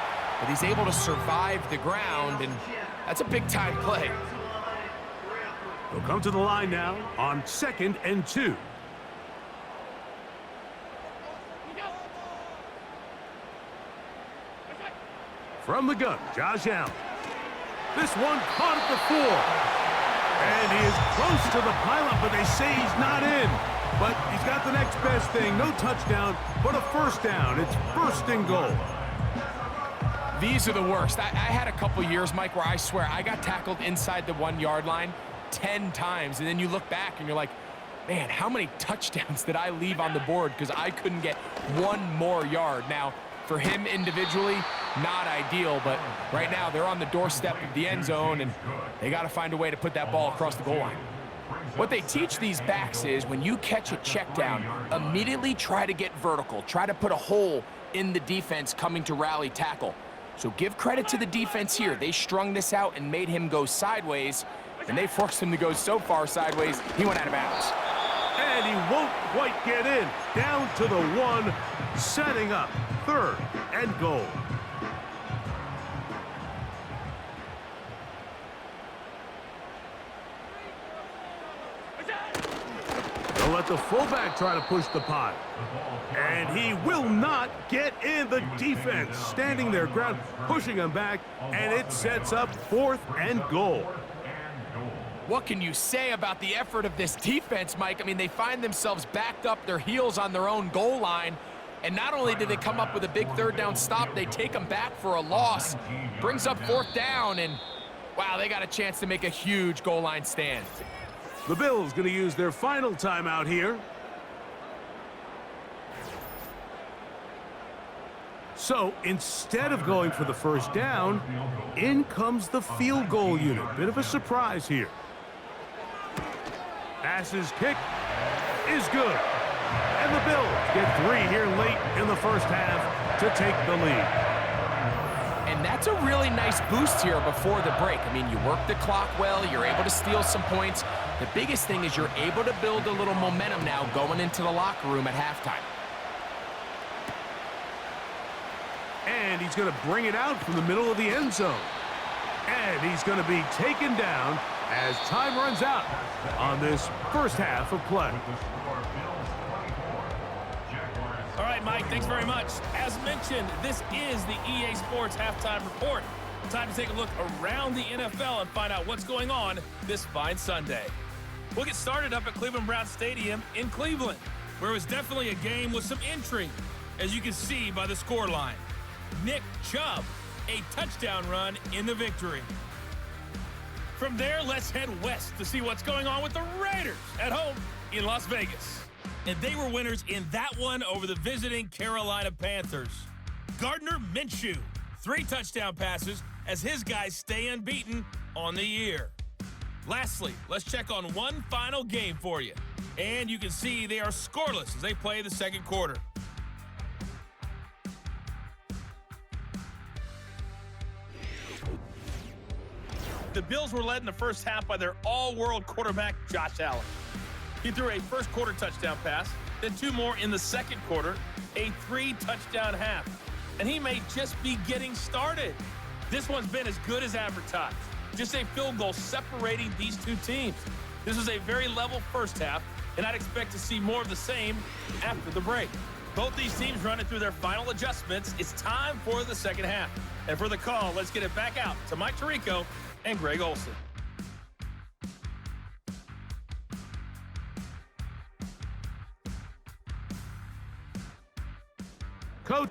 but he's able to survive the ground, and that's a big-time play. They'll come to the line now on 2nd and 2. From the gun, Josh Allen. This one caught at the 4. And he is close to the pylon, but they say he's not in. But he's got the next best thing. No touchdown, but a first down. It's 1st and goal. These are the worst. I had a couple years, Mike, where I swear I got tackled inside the 1-yard line 10 times. And then you look back and you're like, man, how many touchdowns did I leave on the board because I couldn't get one more yard? Now, for him individually, not ideal, but right now they're on the doorstep of the end zone, and they got to find a way to put that ball across the goal line. What they teach these backs is when you catch a check down, immediately try to get vertical, try to put a hole in the defense coming to rally tackle. So give credit to the defense here. They strung this out and made him go sideways, and they forced him to go so far sideways, he went out of bounds. And he won't quite get in. Down to the 1, setting up 3rd and goal. They'll let the fullback try to push the pot. And he will not get in. The defense standing their ground, pushing him back, and it sets up 4th and goal. What can you say about the effort of this defense, Mike? I mean, they find themselves backed up their heels on their own goal line, and not only did they come up with a big 3rd down stop, they take them back for a loss. Brings up 4th down, and wow, they got a chance to make a huge goal line stand. The Bills going to use their final timeout here. So instead of going for the first down, in comes the field goal unit. Bit of a surprise here. Passes kick is good. And the Bills get 3 here late in the first half to take the lead. And that's a really nice boost here before the break. I mean, you work the clock well, you're able to steal some points. The biggest thing is you're able to build a little momentum now going into the locker room at halftime. And he's going to bring it out from the middle of the end zone. And he's going to be taken down as time runs out on this first half of play. All right, Mike, thanks very much. As mentioned, this is the EA Sports Halftime Report. Time to take a look around the NFL and find out what's going on this fine Sunday. We'll get started up at Cleveland Browns Stadium in Cleveland, where it was definitely a game with some intrigue, as you can see by the scoreline. Nick Chubb, a touchdown run in the victory. From there, let's head west to see what's going on with the Raiders at home in Las Vegas. And they were winners in that one over the visiting Carolina Panthers. Gardner Minshew, 3 touchdown passes as his guys stay unbeaten on the year. Lastly, let's check on one final game for you. And you can see they are scoreless as they play the second quarter. The Bills were led in the first half by their all-world quarterback, Josh Allen. He threw a first-quarter touchdown pass, then 2 more in the second quarter, a 3-touchdown half. And he may just be getting started. This one's been as good as advertised. Just a field goal separating these two teams. This was a very level first half, and I'd expect to see more of the same after the break. Both these teams running through their final adjustments. It's time for the second half. And for the call, let's get it back out to Mike Tirico and Greg Olson. Coach.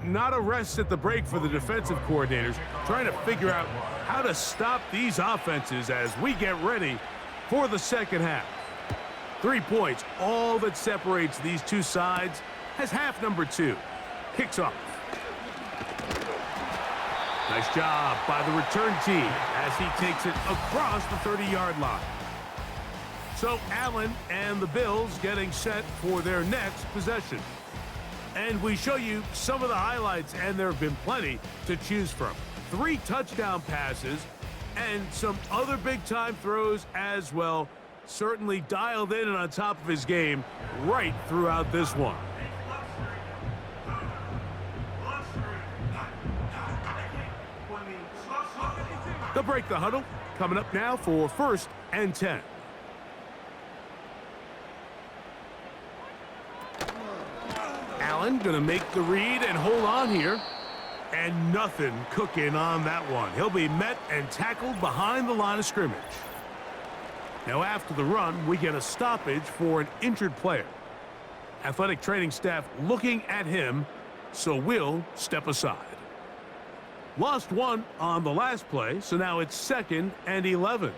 not a rest at the break for the defensive coordinators, trying to figure out how to stop these offenses as we get ready for the second half. 3 points, all that separates these two sides, as half number 2 kicks off. Nice job by the return team as he takes it across the 30-yard line. So Allen and the Bills getting set for their next possession. And we show you some of the highlights, and there have been plenty to choose from. 3 touchdown passes and some other big-time throws as well. Certainly dialed in and on top of his game right throughout this one. They'll break the huddle. Coming up now for 1st and 10. Allen going to make the read and hold on here. And nothing cooking on that one. He'll be met and tackled behind the line of scrimmage. Now after the run, we get a stoppage for an injured player. Athletic training staff looking at him, so we'll step aside. Lost 1 on the last play, so now it's 2nd and 11.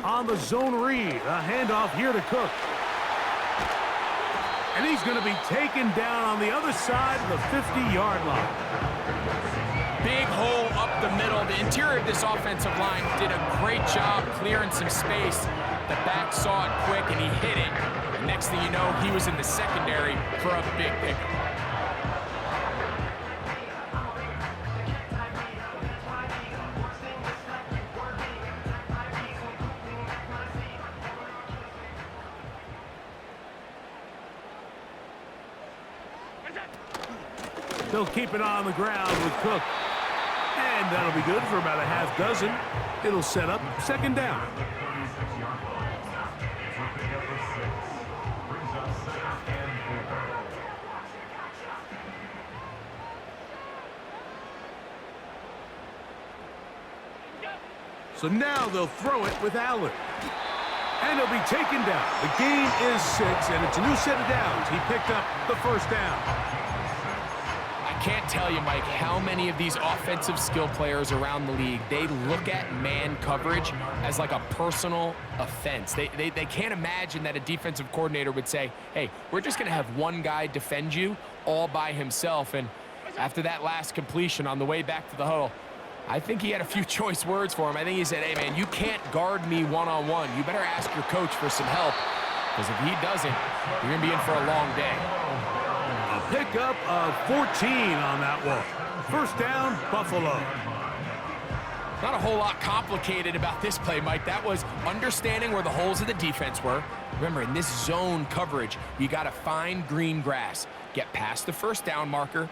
On the zone read, a handoff here to Cook. And he's going to be taken down on the other side of the 50-yard line. Big hole up the middle. The interior of this offensive line did a great job clearing some space. The back saw it quick, and he hit it. And next thing you know, he was in the secondary for a big pickup. They'll keep it on the ground with Cook. And that'll be good for about a half dozen. It'll set up 2nd down. So now they'll throw it with Allen. And he'll be taken down. The game is 6, and it's a new set of downs. He picked up the 1st down. Can't tell you, Mike, how many of these offensive skill players around the league, they look at man coverage as like a personal offense. They can't imagine that a defensive coordinator would say, hey, we're just going to have one guy defend you all by himself. And after that last completion on the way back to the huddle, I think he had a few choice words for him. I think he said, hey, man, you can't guard me one-on-one. You better ask your coach for some help, because if he doesn't, you're going to be in for a long day. Pickup of 14 on that one. 1st down, Buffalo. Not a whole lot complicated about this play, Mike. That was understanding where the holes of the defense were. Remember, in this zone coverage, you got to find green grass, get past the 1st down marker,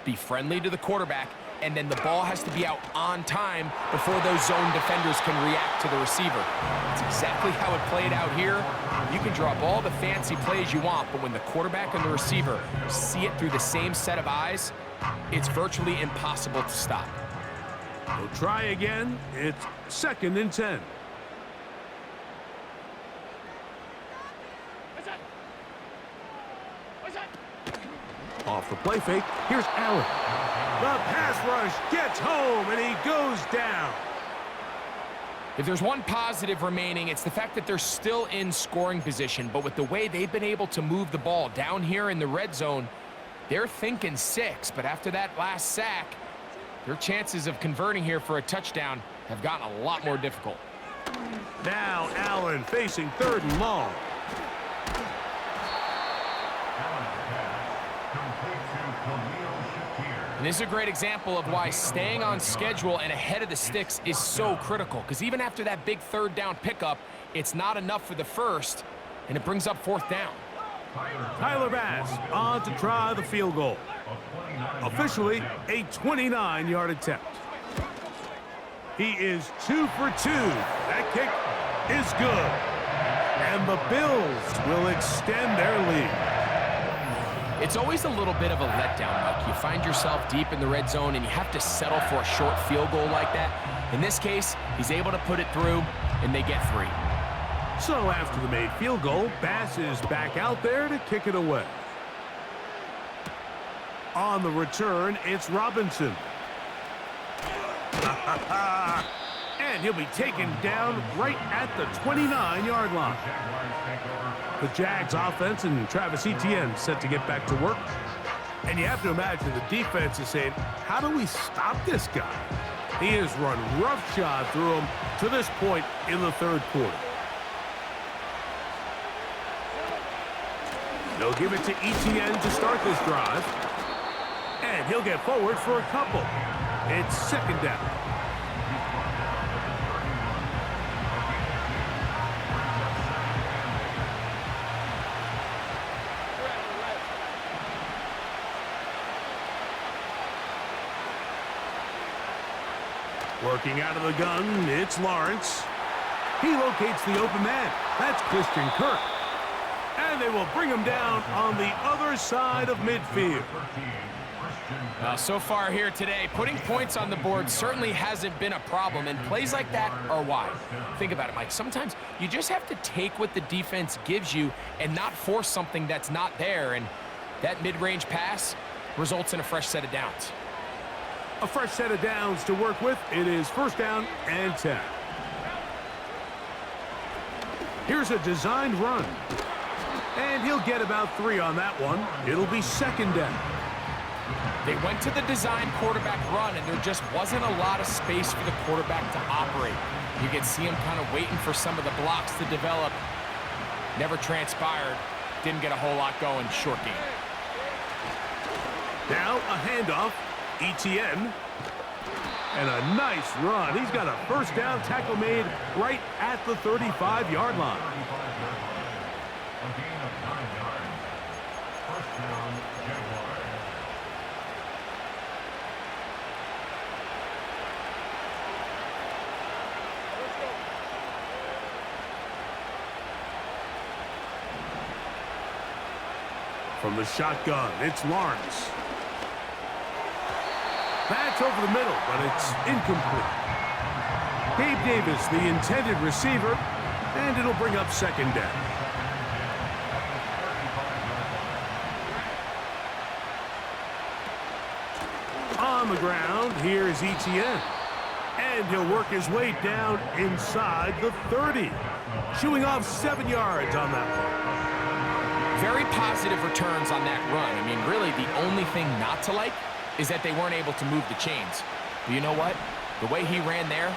be friendly to the quarterback, and then the ball has to be out on time before those zone defenders can react to the receiver. That's exactly how it played out here. You can draw up all the fancy plays you want, but when the quarterback and the receiver see it through the same set of eyes, it's virtually impossible to stop. We'll try again. It's 2nd and 10. Off the play fake, here's Allen. The pass rush gets home, and he goes down. If there's one positive remaining, it's the fact that they're still in scoring position. But with the way they've been able to move the ball down here in the red zone, they're thinking 6. But after that last sack, their chances of converting here for a touchdown have gotten a lot more difficult. Now Allen facing 3rd and long. And this is a great example of why staying on schedule and ahead of the sticks is so critical. Because even after that big 3rd down pickup, it's not enough for the 1st, and it brings up 4th down. Tyler Bass on to try the field goal. Officially a 29-yard attempt. He is 2 for 2. That kick is good. And the Bills will extend their lead. It's always a little bit of a letdown, Mike. You find yourself deep in the red zone and you have to settle for a short field goal like that. In this case, he's able to put it through, and they get 3. So after the made field goal, Bass is back out there to kick it away. On the return, it's Robinson. And he'll be taken down right at the 29-yard line. The Jags offense and Travis Etienne set to get back to work. And you have to imagine the defense is saying, how do we stop this guy? He has run roughshod through him to this point in the third quarter. They'll give it to Etienne to start this drive. And he'll get forward for a couple. It's second down. Working out of the gun, it's Lawrence. He locates the open man. That's Christian Kirk. And they will bring him down on the other side of midfield. So far here today, putting points on the board certainly hasn't been a problem, and plays like that are why. Think about it, Mike. Sometimes you just have to take what the defense gives you and not force something that's not there, and that mid-range pass results in a fresh set of downs. A fresh set of downs to work with. It is first down and 10. Here's a designed run. And he'll get about 3 on that one. It'll be second down. They went to the design quarterback run, and there just wasn't a lot of space for the quarterback to operate. You could see him kind of waiting for some of the blocks to develop. Never transpired. Didn't get a whole lot going. Short game. Now a handoff. Etienne. And a nice run. He's got a first down tackle made right at the 35-yard line. From the shotgun, it's Lawrence. That's over the middle, but it's incomplete. Gabe Davis, the intended receiver, and it'll bring up second down. On the ground, here's Etienne. And he'll work his way down inside the 30. Shooing off 7 yards on that one. Very positive returns on that run. I mean, really, the only thing not to like is that they weren't able to move the chains. But you know what? The way he ran there,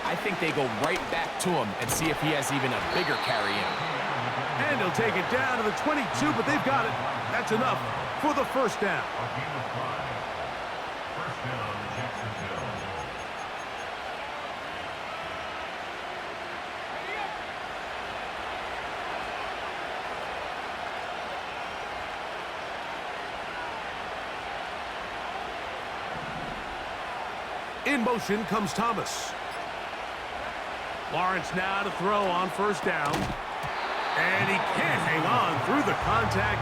I think they go right back to him and see if he has even a bigger carry in. And he'll take it down to the 22, but they've got it. That's enough for the first down. In motion comes Thomas. Lawrence now to throw on first down. And he can't hang on through the contact.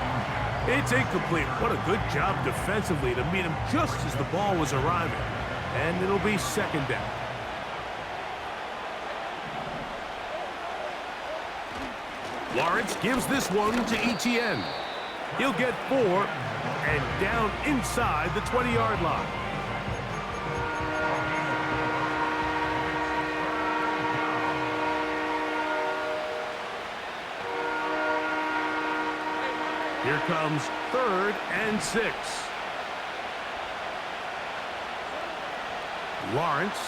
It's incomplete. What a good job defensively to meet him just as the ball was arriving. And it'll be second down. Lawrence gives this one to Etienne. He'll get 4 and down inside the 20-yard line. Here comes 3rd and 6. Lawrence.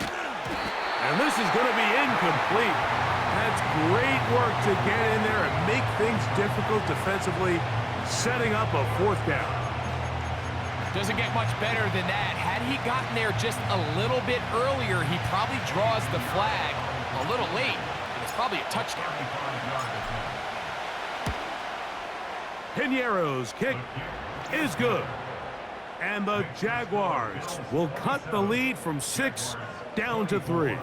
And this is going to be incomplete. That's great work to get in there and make things difficult defensively, setting up a 4th down. Doesn't get much better than that. Had he gotten there just a little bit earlier, he probably draws the flag a little late, and it's probably a touchdown. Piñeiro's kick is good. And the Jaguars will cut the lead from 6 down to 3.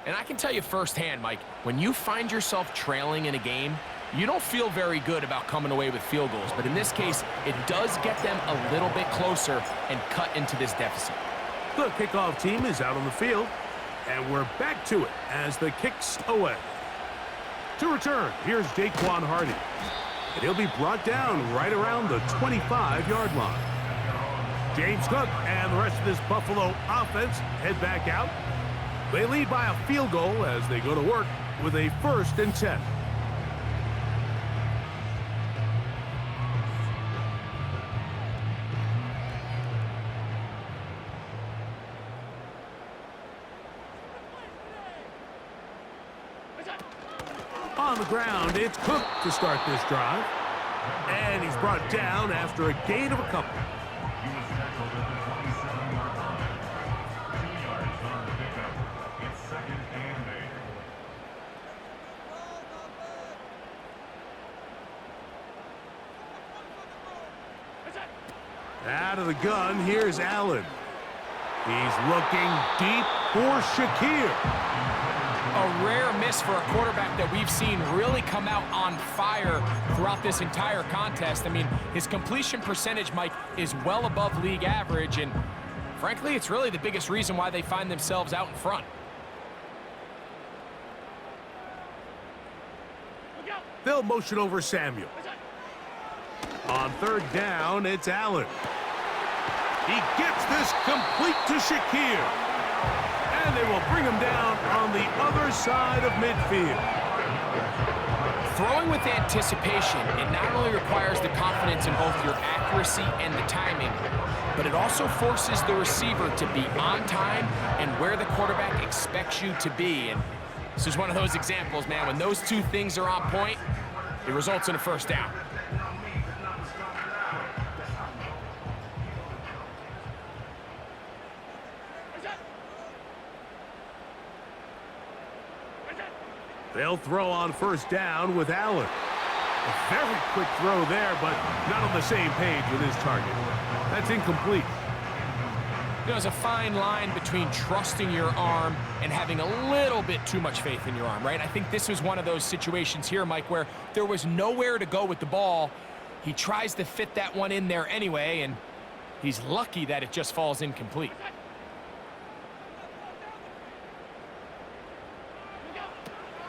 And I can tell you firsthand, Mike, when you find yourself trailing in a game, you don't feel very good about coming away with field goals. But in this case, it does get them a little bit closer and cut into this deficit. The kickoff team is out on the field, and we're back to it as the kick's away. To return, here's Jaquan Hardy. And he'll be brought down right around the 25-yard line. James Cook and the rest of this Buffalo offense head back out. They lead by a field goal as they go to work with a 1st and 10. On the ground, it's Cook to start this drive. And he's brought down after a gain of a couple. Out of the gun, here's Allen. He's looking deep for Shakir. A rare miss for a quarterback that we've seen really come out on fire throughout this entire contest. I mean, his completion percentage, Mike, is well above league average, and frankly, it's really the biggest reason why they find themselves out in front. They'll motion over Samuel. On 3rd down, it's Allen. He gets this complete to Shakir. And they will bring him down on the other side of midfield. Throwing with anticipation, it not only requires the confidence in both your accuracy and the timing, but it also forces the receiver to be on time and where the quarterback expects you to be. And this is one of those examples, man. When those two things are on point, it results in a 1st down. They'll throw on 1st down with Allen. A very quick throw there, but not on the same page with his target. That's incomplete. You know, there's a fine line between trusting your arm and having a little bit too much faith in your arm, right? I think this was one of those situations here, Mike, where there was nowhere to go with the ball. He tries to fit that one in there anyway, and he's lucky that it just falls incomplete.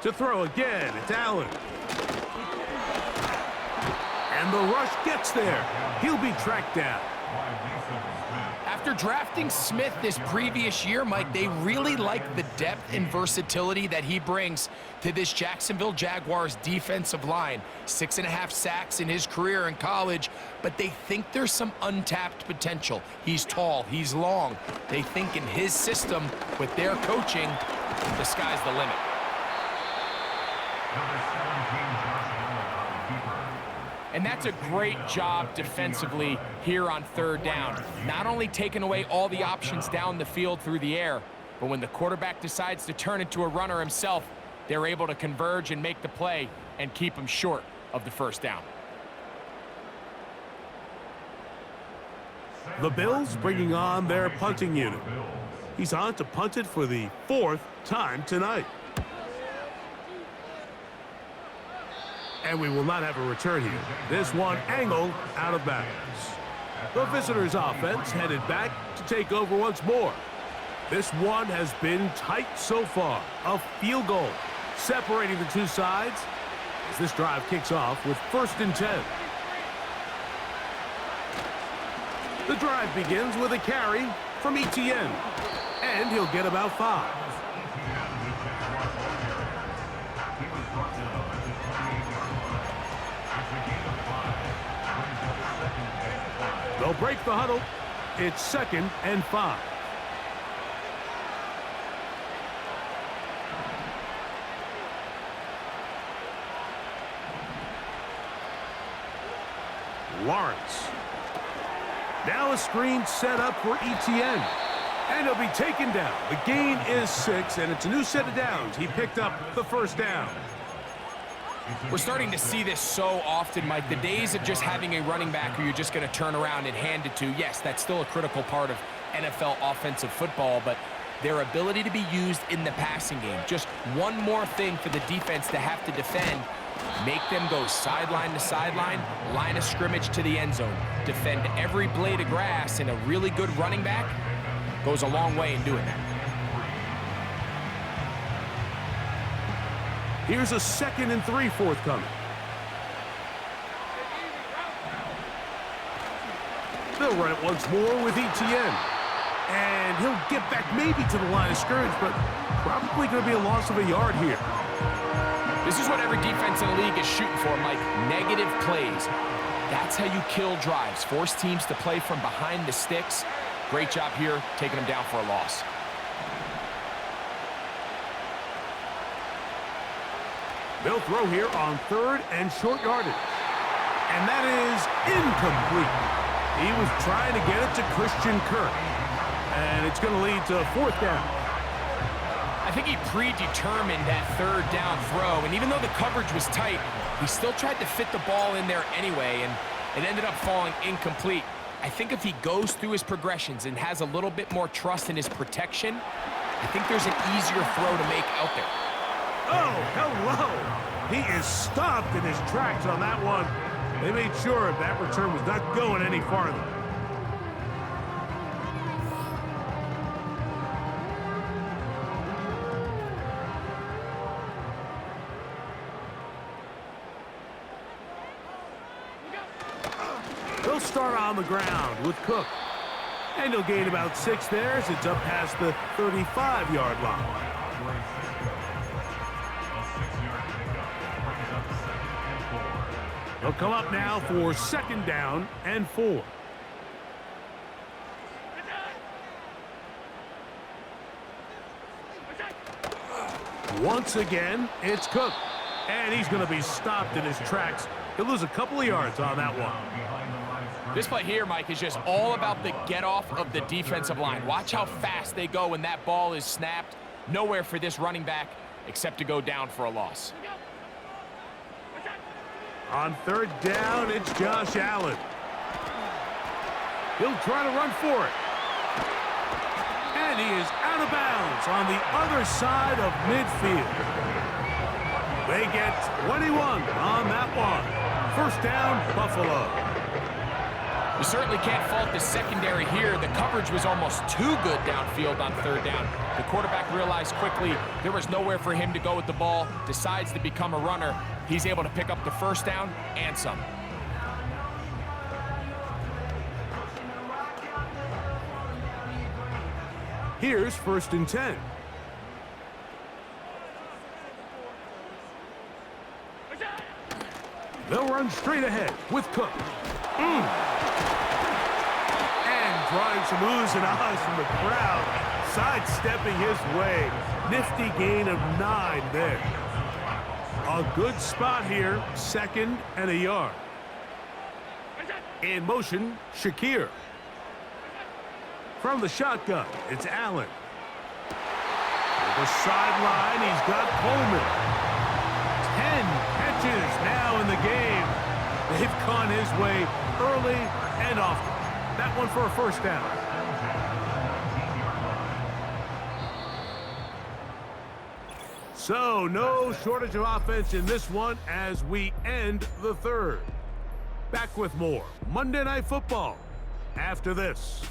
To throw again, it's Allen. And the rush gets there. He'll be tracked down. After drafting Smith this previous year, Mike, they really like the depth and versatility that he brings to this Jacksonville Jaguars defensive line. 6.5 sacks in his career in college, but they think there's some untapped potential. He's tall, he's long. They think in his system, with their coaching, the sky's the limit. And that's a great job defensively here on 3rd down. Not only taking away all the options down the field through the air, but when the quarterback decides to turn into a runner himself, they're able to converge and make the play and keep him short of the 1st down. The Bills bringing on their punting unit. He's on to punt it for the 4th time tonight. And we will not have a return here. This one angled out of bounds. The visitors' offense headed back to take over once more. This one has been tight so far. A field goal separating the two sides as this drive kicks off with 1st and 10. The drive begins with a carry from Etienne, and he'll get about 5. They'll break the huddle. It's 2nd and 5. Lawrence. Now a screen set up for Etienne. And he'll be taken down. The gain is 6, and it's a new set of downs. He picked up the 1st down. We're starting to see this so often, Mike. The days of just having a running back who you're just going to turn around and hand it to, yes, that's still a critical part of NFL offensive football, but their ability to be used in the passing game, just one more thing for the defense to have to defend, make them go sideline to sideline, line of scrimmage to the end zone, defend every blade of grass, and a really good running back goes a long way in doing that. Here's a 2nd and 3 forthcoming. They'll run it once more with ETN. And he'll get back maybe to the line of scrimmage, but probably going to be a loss of a yard here. This is what every defense in the league is shooting for, Mike. Negative plays. That's how you kill drives. Force teams to play from behind the sticks. Great job here, taking them down for a loss. They'll throw here on 3rd and short yardage. And that is incomplete. He was trying to get it to Christian Kirk. And it's going to lead to 4th down. I think he predetermined that 3rd down throw, and even though the coverage was tight, he still tried to fit the ball in there anyway, and it ended up falling incomplete. I think if he goes through his progressions and has a little bit more trust in his protection, I think there's an easier throw to make out there. Oh, hello. He is stopped in his tracks on that one. They made sure that return was not going any farther. They'll start on the ground with Cook. And he'll gain about 6 there as it's up past the 35-yard line. They'll come up now for 2nd down and 4. Once again, it's Cook. And he's going to be stopped in his tracks. He'll lose a couple of yards on that one. This play here, Mike, is just all about the get-off of the defensive line. Watch how fast they go when that ball is snapped. Nowhere for this running back except to go down for a loss. On 3rd down, it's Josh Allen. He'll try to run for it. And he is out of bounds on the other side of midfield. They get 21 on that one. 1st down, Buffalo. You certainly can't fault the secondary here. The coverage was almost too good downfield on 3rd down. The quarterback realized quickly there was nowhere for him to go with the ball, decides to become a runner. He's able to pick up the 1st down and some. Here's 1st and 10. They'll run straight ahead with Cook. And drawing some oohs and ahs from the crowd, sidestepping his way. Nifty gain of 9 there. A good spot here, 2nd and a yard. In motion, Shakir. From the shotgun, it's Allen. To the sideline, he's got Coleman. 10 catches now in the game. They've gone his way early and often. That one for a 1st down. So, no shortage of offense in this one as we end the 3rd. Back with more Monday Night Football after this.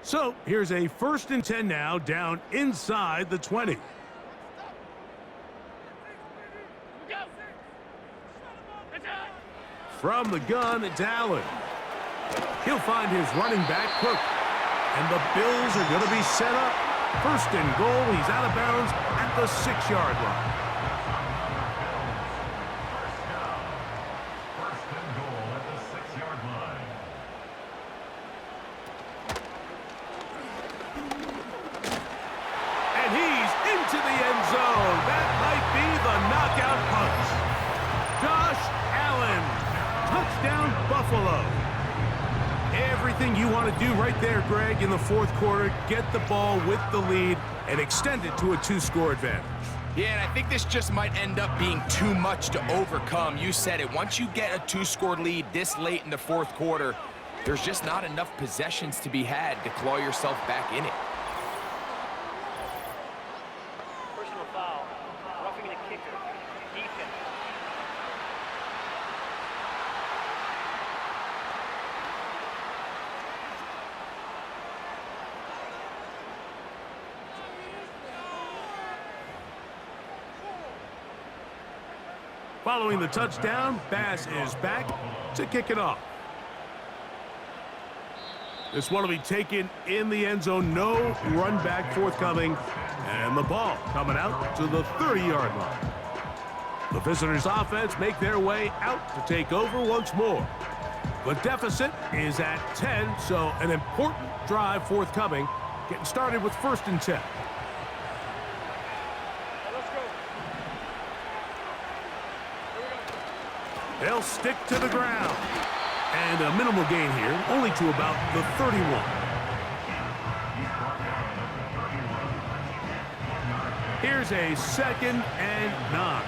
So here's a 1st and 10 now, down inside the 20. From the gun, it's Allen. He'll find his running back, Cook. And the Bills are going to be set up. 1st and goal. He's out of bounds at the 6-yard line. And he's into the end zone. That might be the knockout punch. Josh Allen. Touchdown, Buffalo. Everything you want to do right there, Greg, in the 4th quarter. Get the ball with the lead and extend it to a 2-score advantage. Yeah, and I think this just might end up being too much to overcome. You said it. Once you get a 2-score lead this late in the 4th quarter, there's just not enough possessions to be had to claw yourself back in it. Personal foul. Roughing the kicker. Defense. Following the touchdown, Bass is back to kick it off. This one will be taken in the end zone. No run back forthcoming. And the ball coming out to the 30-yard line. The visitors' offense make their way out to take over once more. The deficit is at 10, so an important drive forthcoming. Getting started with 1st and 10. They'll stick to the ground. And a minimal gain here, only to about the 31. Here's a 2nd and 9.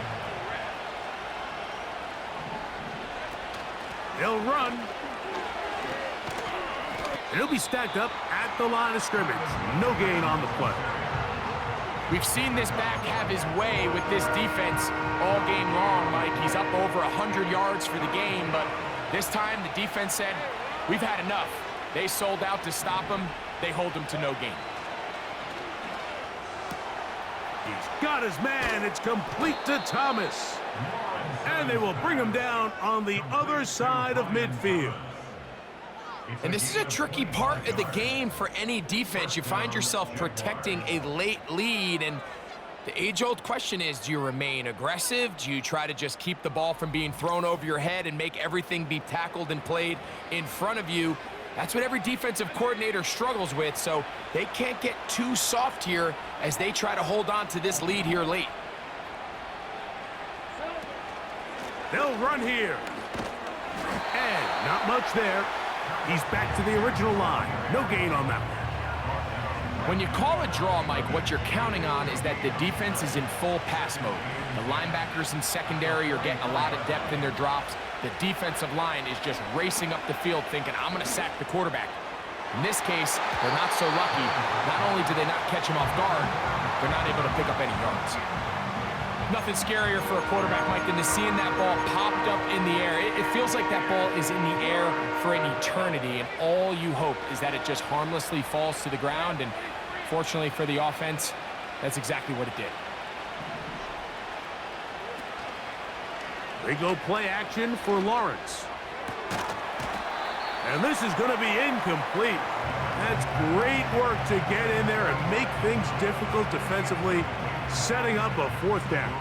They'll run. And he'll be stacked up at the line of scrimmage. No gain on the play. We've seen this back have his way with this defense all game long, Mike. He's up over 100 yards for the game, but this time the defense said, we've had enough. They sold out to stop him. They hold him to no gain. He's got his man. It's complete to Thomas. And they will bring him down on the other side of midfield. And this is a tricky part of the game for any defense. You find yourself protecting a late lead, and the age-old question is, do you remain aggressive? Do you try to just keep the ball from being thrown over your head and make everything be tackled and played in front of you? That's what every defensive coordinator struggles with, so they can't get too soft here as they try to hold on to this lead here late. They'll run here. And not much there. He's back to the original line. No gain on that one. When you call a draw, Mike, what you're counting on is that the defense is in full pass mode. The linebackers in secondary are getting a lot of depth in their drops. The defensive line is just racing up the field thinking, I'm going to sack the quarterback. In this case, they're not so lucky. Not only do they not catch him off guard, they're not able to pick up any yards. Nothing scarier for a quarterback, Mike, than to seeing that ball popped up in the air. It feels like that ball is in the air for an eternity, and all you hope is that it just harmlessly falls to the ground, and fortunately for the offense, that's exactly what it did. They go play action for Lawrence. And this is going to be incomplete. That's great work to get in there and make things difficult defensively, setting up a 4th down.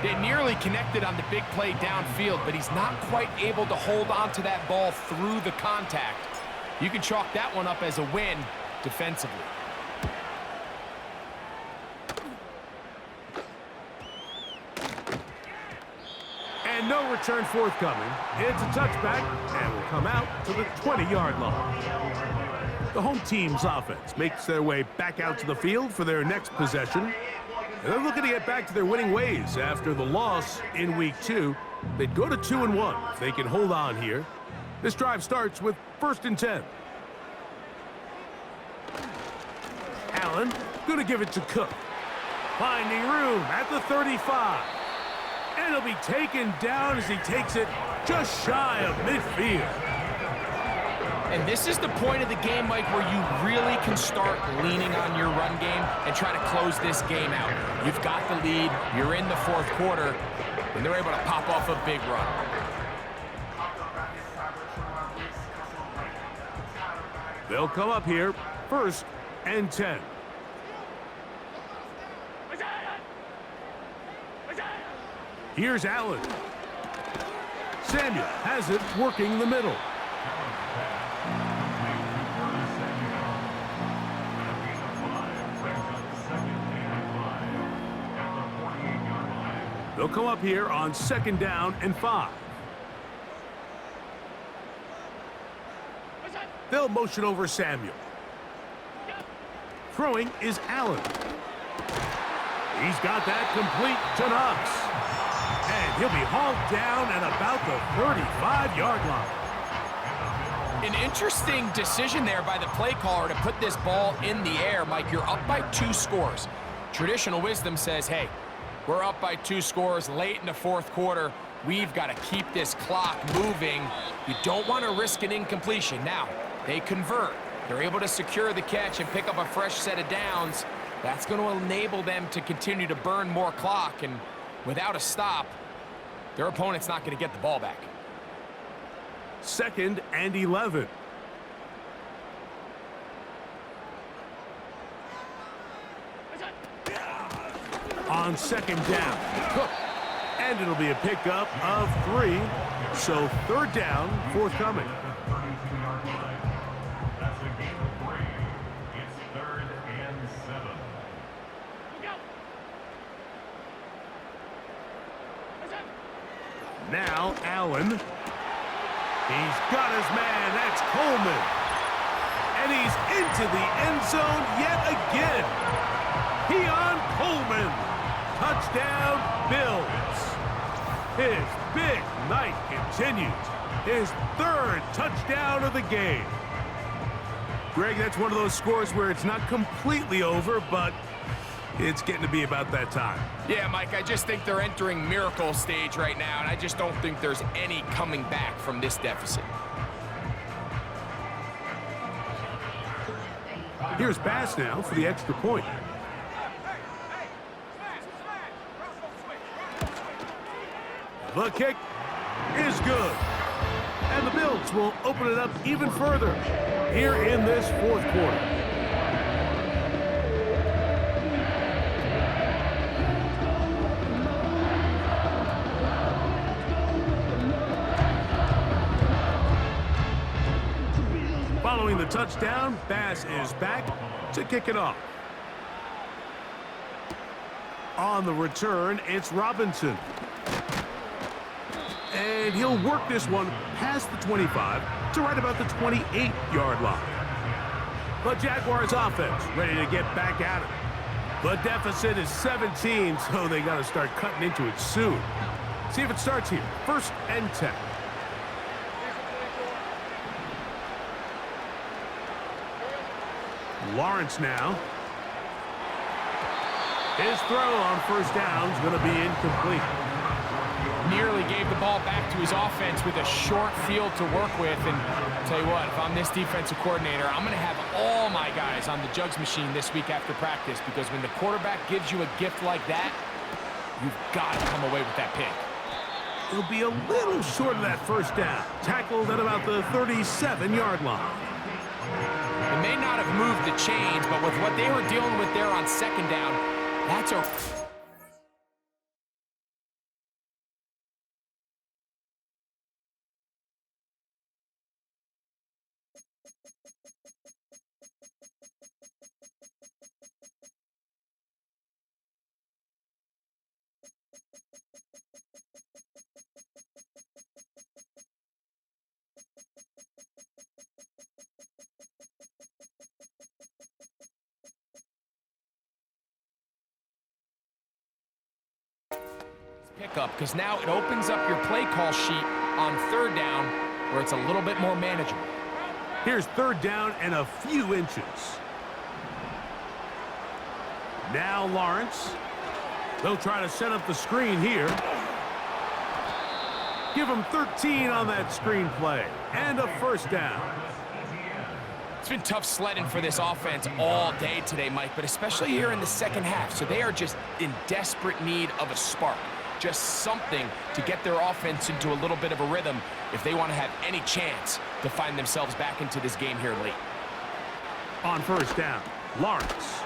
They nearly connected on the big play downfield, but he's not quite able to hold on to that ball through the contact. You can chalk that one up as a win defensively. And no return forthcoming. It's a touchback and will come out to the 20-yard line. The home team's offense makes their way back out to the field for their next possession. And they're looking to get back to their winning ways after the loss in Week 2. They'd go to 2-1 if they can hold on here. This drive starts with 1st and 10. Allen going to give it to Cook. Finding room at the 35. And he'll be taken down as he takes it just shy of midfield. And this is the point of the game, Mike, where you really can start leaning on your run game and try to close this game out. You've got the lead, you're in the fourth quarter, and they're able to pop off a big run. They'll come up here, 1st and 10. Here's Allen. Samuel has it, working the middle. They'll come up here on 2nd down and 5. They'll motion over Samuel. Throwing is Allen. He's got that complete to Knox. And he'll be hauled down at about the 35-yard line. An interesting decision there by the play caller to put this ball in the air. Mike, you're up by 2 scores. Traditional wisdom says, hey, we're up by 2 scores late in the fourth quarter. We've got to keep this clock moving. You don't want to risk an incompletion. Now, they convert. They're able to secure the catch and pick up a fresh set of downs. That's going to enable them to continue to burn more clock. And without a stop, their opponent's not going to get the ball back. 2nd and 11. On 2nd down, Cook. And it'll be a pickup of 3. So 3rd down, forthcoming. Now Allen. He's got his man. That's Coleman. And he's into the end zone yet again. Keon Coleman. Touchdown, Bills. His big night continues. His 3rd touchdown of the game. Greg, that's one of those scores where it's not completely over, but it's getting to be about that time. Yeah, Mike, I just think they're entering miracle stage right now, and I just don't think there's any coming back from this deficit. Here's Bass now for the extra point. The kick is good. And the Bills will open it up even further here in this fourth quarter. Following the touchdown, Bass is back to kick it off. On the return, it's Robinson. And he'll work this one past the 25 to right about the 28-yard line. The Jaguars offense ready to get back at it. The deficit is 17, so they got to start cutting into it soon. See if it starts here. 1st and 10. Lawrence now. His throw on 1st down is going to be incomplete. Nearly gave the ball back to his offense with a short field to work with. And I'll tell you what, if I'm this defensive coordinator, I'm going to have all my guys on the jugs machine this week after practice, because when the quarterback gives you a gift like that, you've got to come away with that pick. He'll be a little short of that 1st down. Tackled at about the 37-yard line. They may not have moved the chains, but with what they were dealing with there on 2nd down, that's a... pickup, because now it opens up your play call sheet on 3rd down where it's a little bit more manageable. Here's 3rd down and a few inches. Now Lawrence. They'll try to set up the screen here. Give him 13 on that screen play and a 1st down. It's been tough sledding for this offense all day today, Mike, but especially here in the second half. So they are just in desperate need of a spark, just something to get their offense into a little bit of a rhythm if they want to have any chance to find themselves back into this game here late. On first down, Lawrence.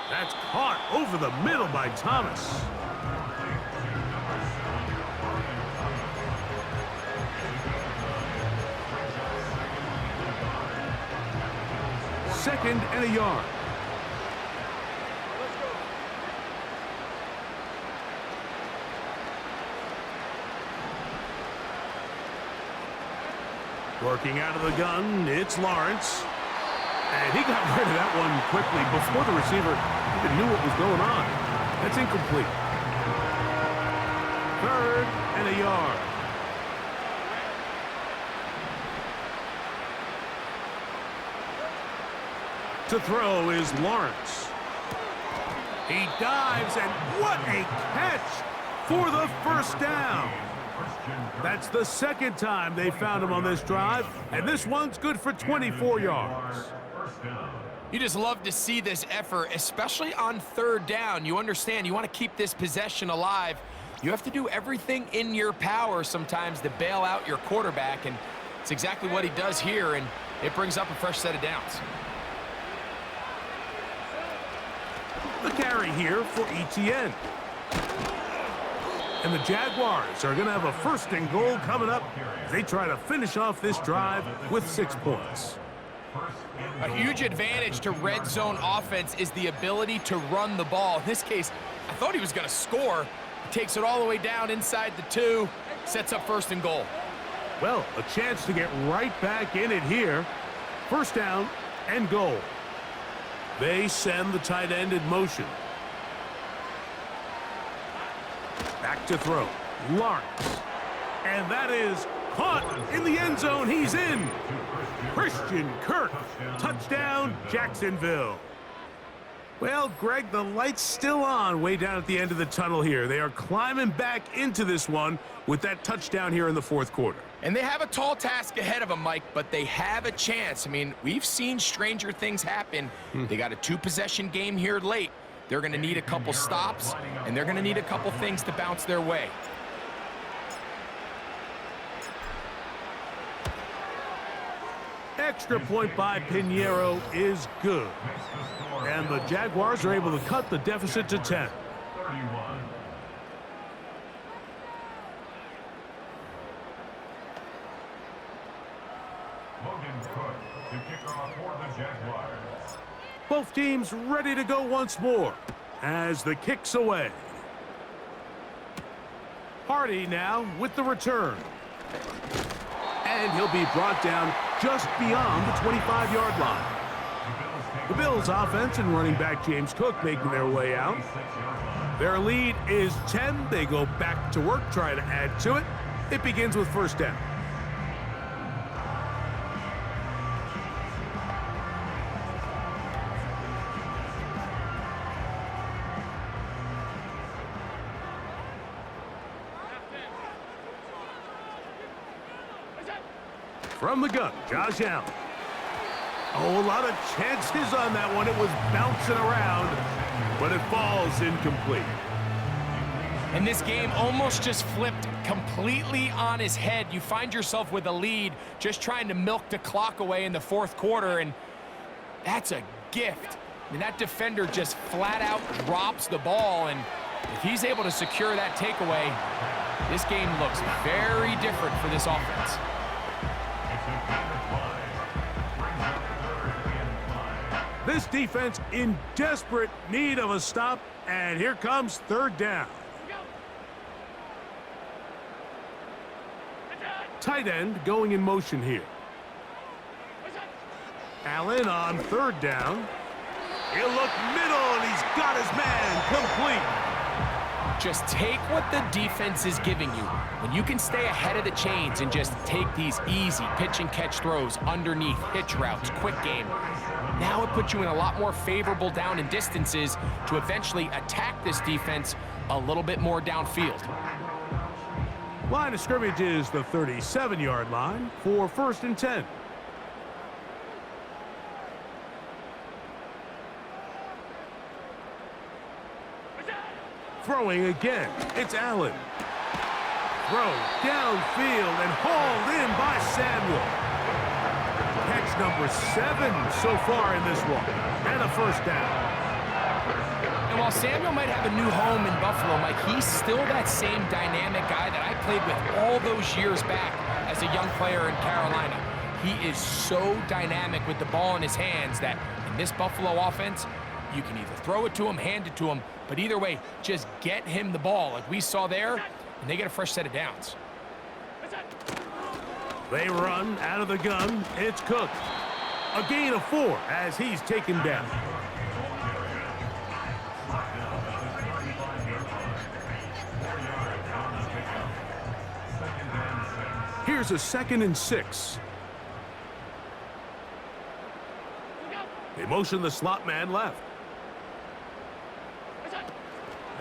That's caught over the middle by Thomas. Second and a yard. Working out of the gun, it's Lawrence. And he got rid of that one quickly before the receiver even knew what was going on. That's incomplete. Third and a yard. To throw is Lawrence. He dives, and what a catch for the first down. That's the second time they found him on this drive, and this one's good for 24 yards. You just love to see this effort, especially on third down. You understand, you want to keep this possession alive. You have to do everything in your power sometimes to bail out your quarterback, and it's exactly what he does here, and it brings up a fresh set of downs. The carry here for ETN. And the Jaguars are going to have a first and goal coming up as they try to finish off this drive with 6 points. A huge advantage to red zone offense is the ability to run the ball. In this case, I thought he was going to score. He takes it all the way down inside the 2, sets up first and goal. Well, a chance to get right back in it here. First down and goal. They send the tight end in motion. Back to throw. Lawrence. And that is caught in the end zone. He's in. Christian Kirk. Touchdown, Jacksonville. Well, Greg, the light's still on way down at the end of the tunnel here. They are climbing back into this one with that touchdown here in the fourth quarter. And they have a tall task ahead of them, Mike, but they have a chance. I mean, we've seen stranger things happen. They got a 2-possession game here late. They're going to need a couple stops, and they're going to need a couple things to bounce their way. Extra point by Pinheiro is good. And the Jaguars are able to cut the deficit to 10. Both teams ready to go once more as the kick's away. Hardy now with the return. And he'll be brought down just beyond the 25-yard line. The Bills offense and running back James Cook making their way out. Their lead is 10. They go back to work, try to add to it. It begins with first down. From the gun, Josh Allen. Oh, a lot of chances on that one. It was bouncing around, but it falls incomplete. And this game almost just flipped completely on his head. You find yourself with a lead, just trying to milk the clock away in the fourth quarter, and that's a gift. I mean, that defender just flat out drops the ball, and if he's able to secure that takeaway, this game looks very different for this offense. This defense in desperate need of a stop, and here comes third down. Tight end going in motion here. Allen on third down. He'll look middle, and he's got his man complete. Just take what the defense is giving you. When you can stay ahead of the chains and just take these easy pitch and catch throws underneath, hitch routes, quick game, now it puts you in a lot more favorable down and distances to eventually attack this defense a little bit more downfield. Line of scrimmage is the 37-yard line for first and 10. Throwing again, it's Allen. Throw downfield and hauled in by Samuel. Catch number 7 so far in this one, and a first down. And while Samuel might have a new home in Buffalo, Mike, he's still that same dynamic guy that I played with all those years back as a young player in Carolina. He is so dynamic with the ball in his hands that in this Buffalo offense, you can either throw it to him, hand it to him, but either way, just get him the ball like we saw there, and they get a fresh set of downs. They run out of the gun. It's Cook. A gain of 4 as he's taken down. Here's a 2nd and 6. They motion the slot man left.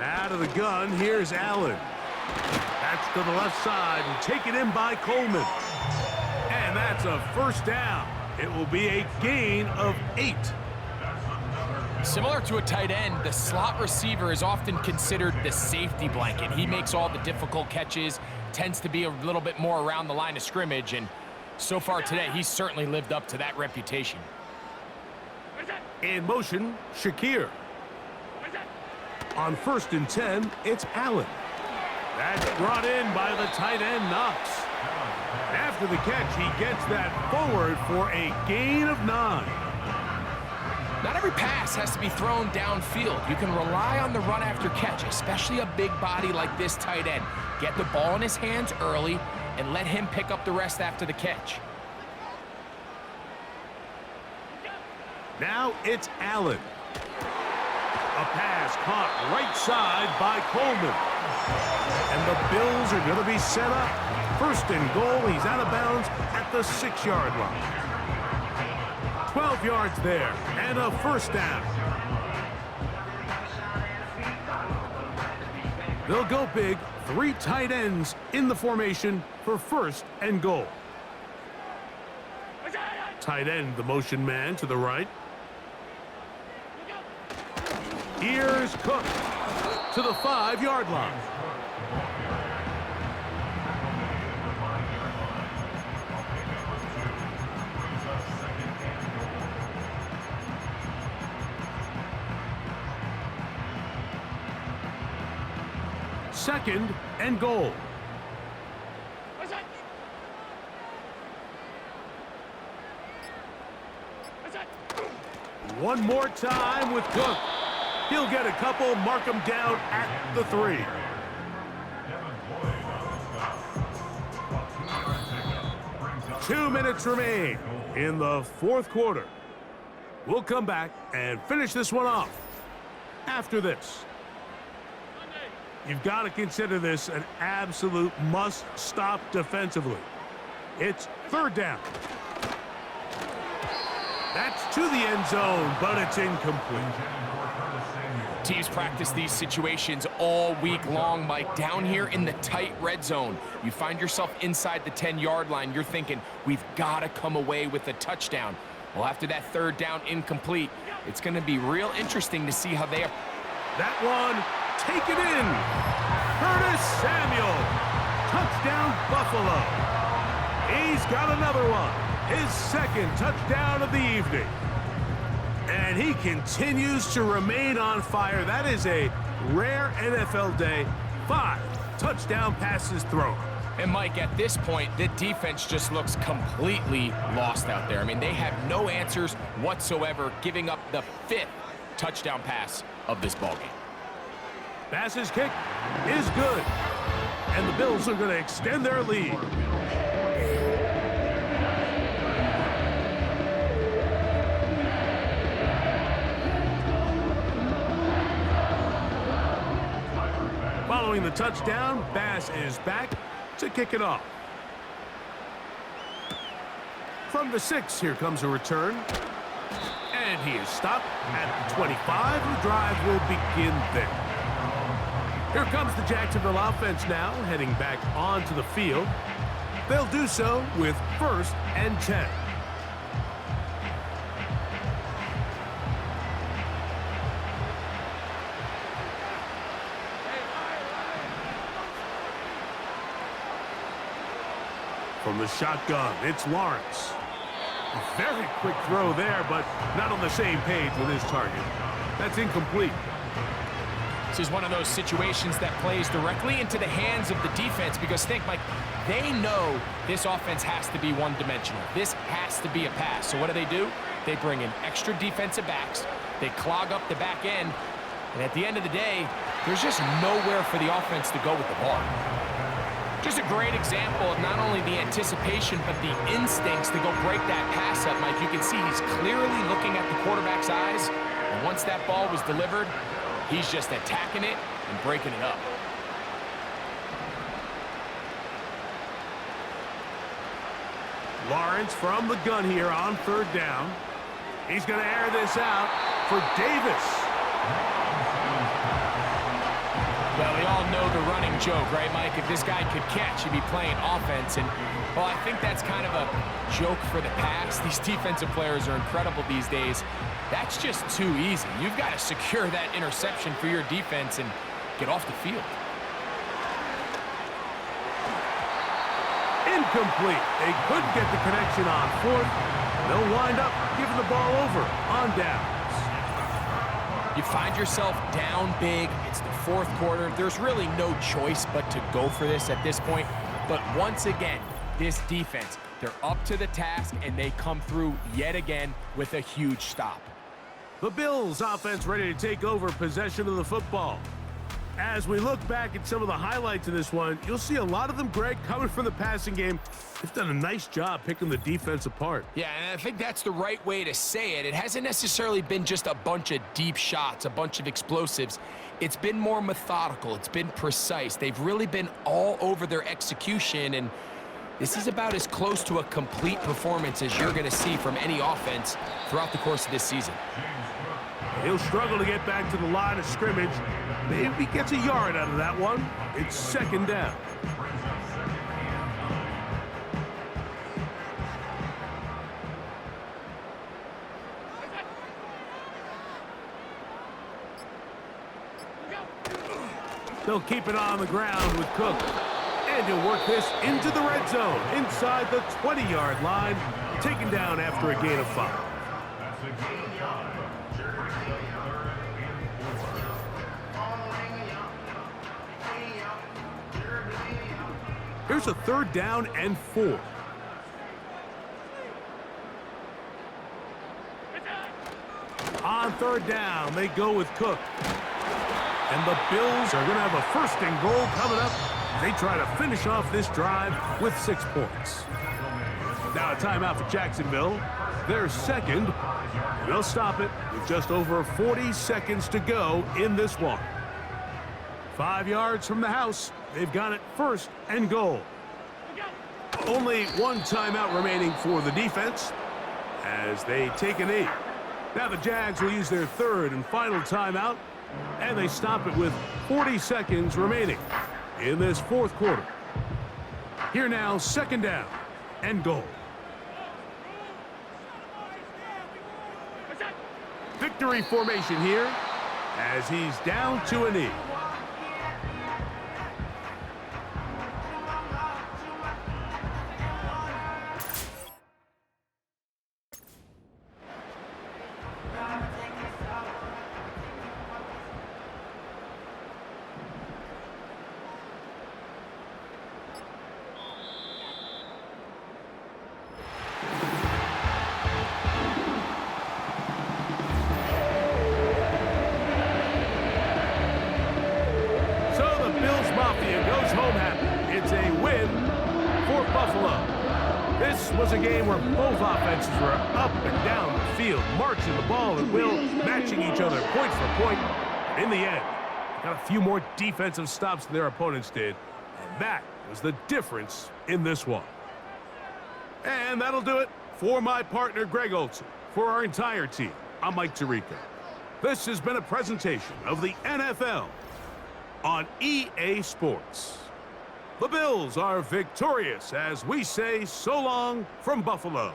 Out of the gun, here's Allen. That's to the left side and taken in by Coleman. And that's a first down. It will be a gain of 8. Similar to a tight end, the slot receiver is often considered the safety blanket. He makes all the difficult catches, tends to be a little bit more around the line of scrimmage, and so far today, he's certainly lived up to that reputation. In motion, Shakir. On 1st and 10, it's Allen. That's brought in by the tight end, Knox. After the catch, he gets that forward for a gain of 9. Not every pass has to be thrown downfield. You can rely on the run after catch, especially a big body like this tight end. Get the ball in his hands early and let him pick up the rest after the catch. Now it's Allen. A pass caught right side by Coleman. And the Bills are going to be set up. 1st and goal. He's out of bounds at the 6-yard line. 12 yards there, and a first down. They'll go big, 3 tight ends in the formation for 1st and goal. Tight end, the motion man to the right. Here's Cook to the 5-yard line. Second and goal. One more time with Cook. He'll get a couple, mark him down at the 3. Two minutes remain in the 4th quarter. We'll come back and finish this one off after this. You've got to consider this an absolute must-stop defensively. It's 3rd down. That's to the end zone, but it's incomplete. Teams practice these situations all week long, Mike. Down here in the tight red zone, you find yourself inside the 10-yard line. You're thinking, we've got to come away with a touchdown. Well, after that 3rd down incomplete, it's going to be real interesting to see how they... That one, taken in. Curtis Samuel. Touchdown, Buffalo. He's got another one. His 2nd touchdown of the evening. And he continues to remain on fire. That is a rare NFL day. 5 touchdown passes thrown. And Mike, at this point, the defense just looks completely lost out there. I mean, they have no answers whatsoever, giving up the 5th touchdown pass of this ballgame. Pass's kick is good. And the Bills are going to extend their lead. Following the touchdown, Bass is back to kick it off. From the 6, here comes a return. And he is stopped at the 25. The drive will begin there. Here comes the Jacksonville offense now, heading back onto the field. They'll do so with 1st and 10. From the shotgun, it's Lawrence. A very quick throw there, but not on the same page with his target. That's incomplete. This is one of those situations that plays directly into the hands of the defense because think, Mike, they know this offense has to be one-dimensional. This has to be a pass. So what do? They bring in extra defensive backs. They clog up the back end. And at the end of the day, there's just nowhere for the offense to go with the ball. Just a great example of not only the anticipation, but the instincts to go break that pass up, Mike. You can see he's clearly looking at the quarterback's eyes. And once that ball was delivered, he's just attacking it and breaking it up. Lawrence from the gun here on third down. He's going to air this out for Davis. Well, we all know the running joke, right, Mike? If this guy could catch, he'd be playing offense. And, well, I think that's kind of a joke for the pass. These defensive players are incredible these days. That's just too easy. You've got to secure that interception for your defense and get off the field. Incomplete. They couldn't get the connection on fourth. They'll wind up giving the ball over on downs. You find yourself down big. It's the fourth quarter. There's really no choice but to go for this at this point. But once again, this defense, they're up to the task, and they come through yet again with a huge stop. The Bills offense ready to take over possession of the football. As we look back at some of the highlights of this one, you'll see a lot of them, Greg, coming from the passing game. They've done a nice job picking the defense apart. Yeah, and I think that's the right way to say it. It hasn't necessarily been just a bunch of deep shots, a bunch of explosives. It's been more methodical. It's been precise. They've really been all over their execution, and this is about as close to a complete performance as you're going to see from any offense throughout the course of this season. He'll struggle to get back to the line of scrimmage. Maybe gets a yard out of that one. It's second down. They'll keep it on the ground with Cook. And he'll work this into the red zone, inside the 20-yard line, taken down after a gain of 5. Here's a third down and 4. On third down, they go with Cook. And the Bills are going to have a first and goal coming up. They try to finish off this drive with 6 points. Now a timeout for Jacksonville. They're second. And they'll stop it with just over 40 seconds to go in this one. 5 yards from the house. They've got it first and goal. Only one timeout remaining for the defense as they take a knee. Now the Jags will use their third and final timeout, and they stop it with 40 seconds remaining in this fourth quarter. Here now, second down and goal. Victory formation here as he's down to a knee. This was a game where both offenses were up and down the field, marching the ball at will, matching each other point for point. In the end, got a few more defensive stops than their opponents did, and that was the difference in this one. And that'll do it for my partner, Greg Olson. For our entire team, I'm Mike Tirico. This has been a presentation of the NFL on EA Sports. The Bills are victorious as we say so long from Buffalo.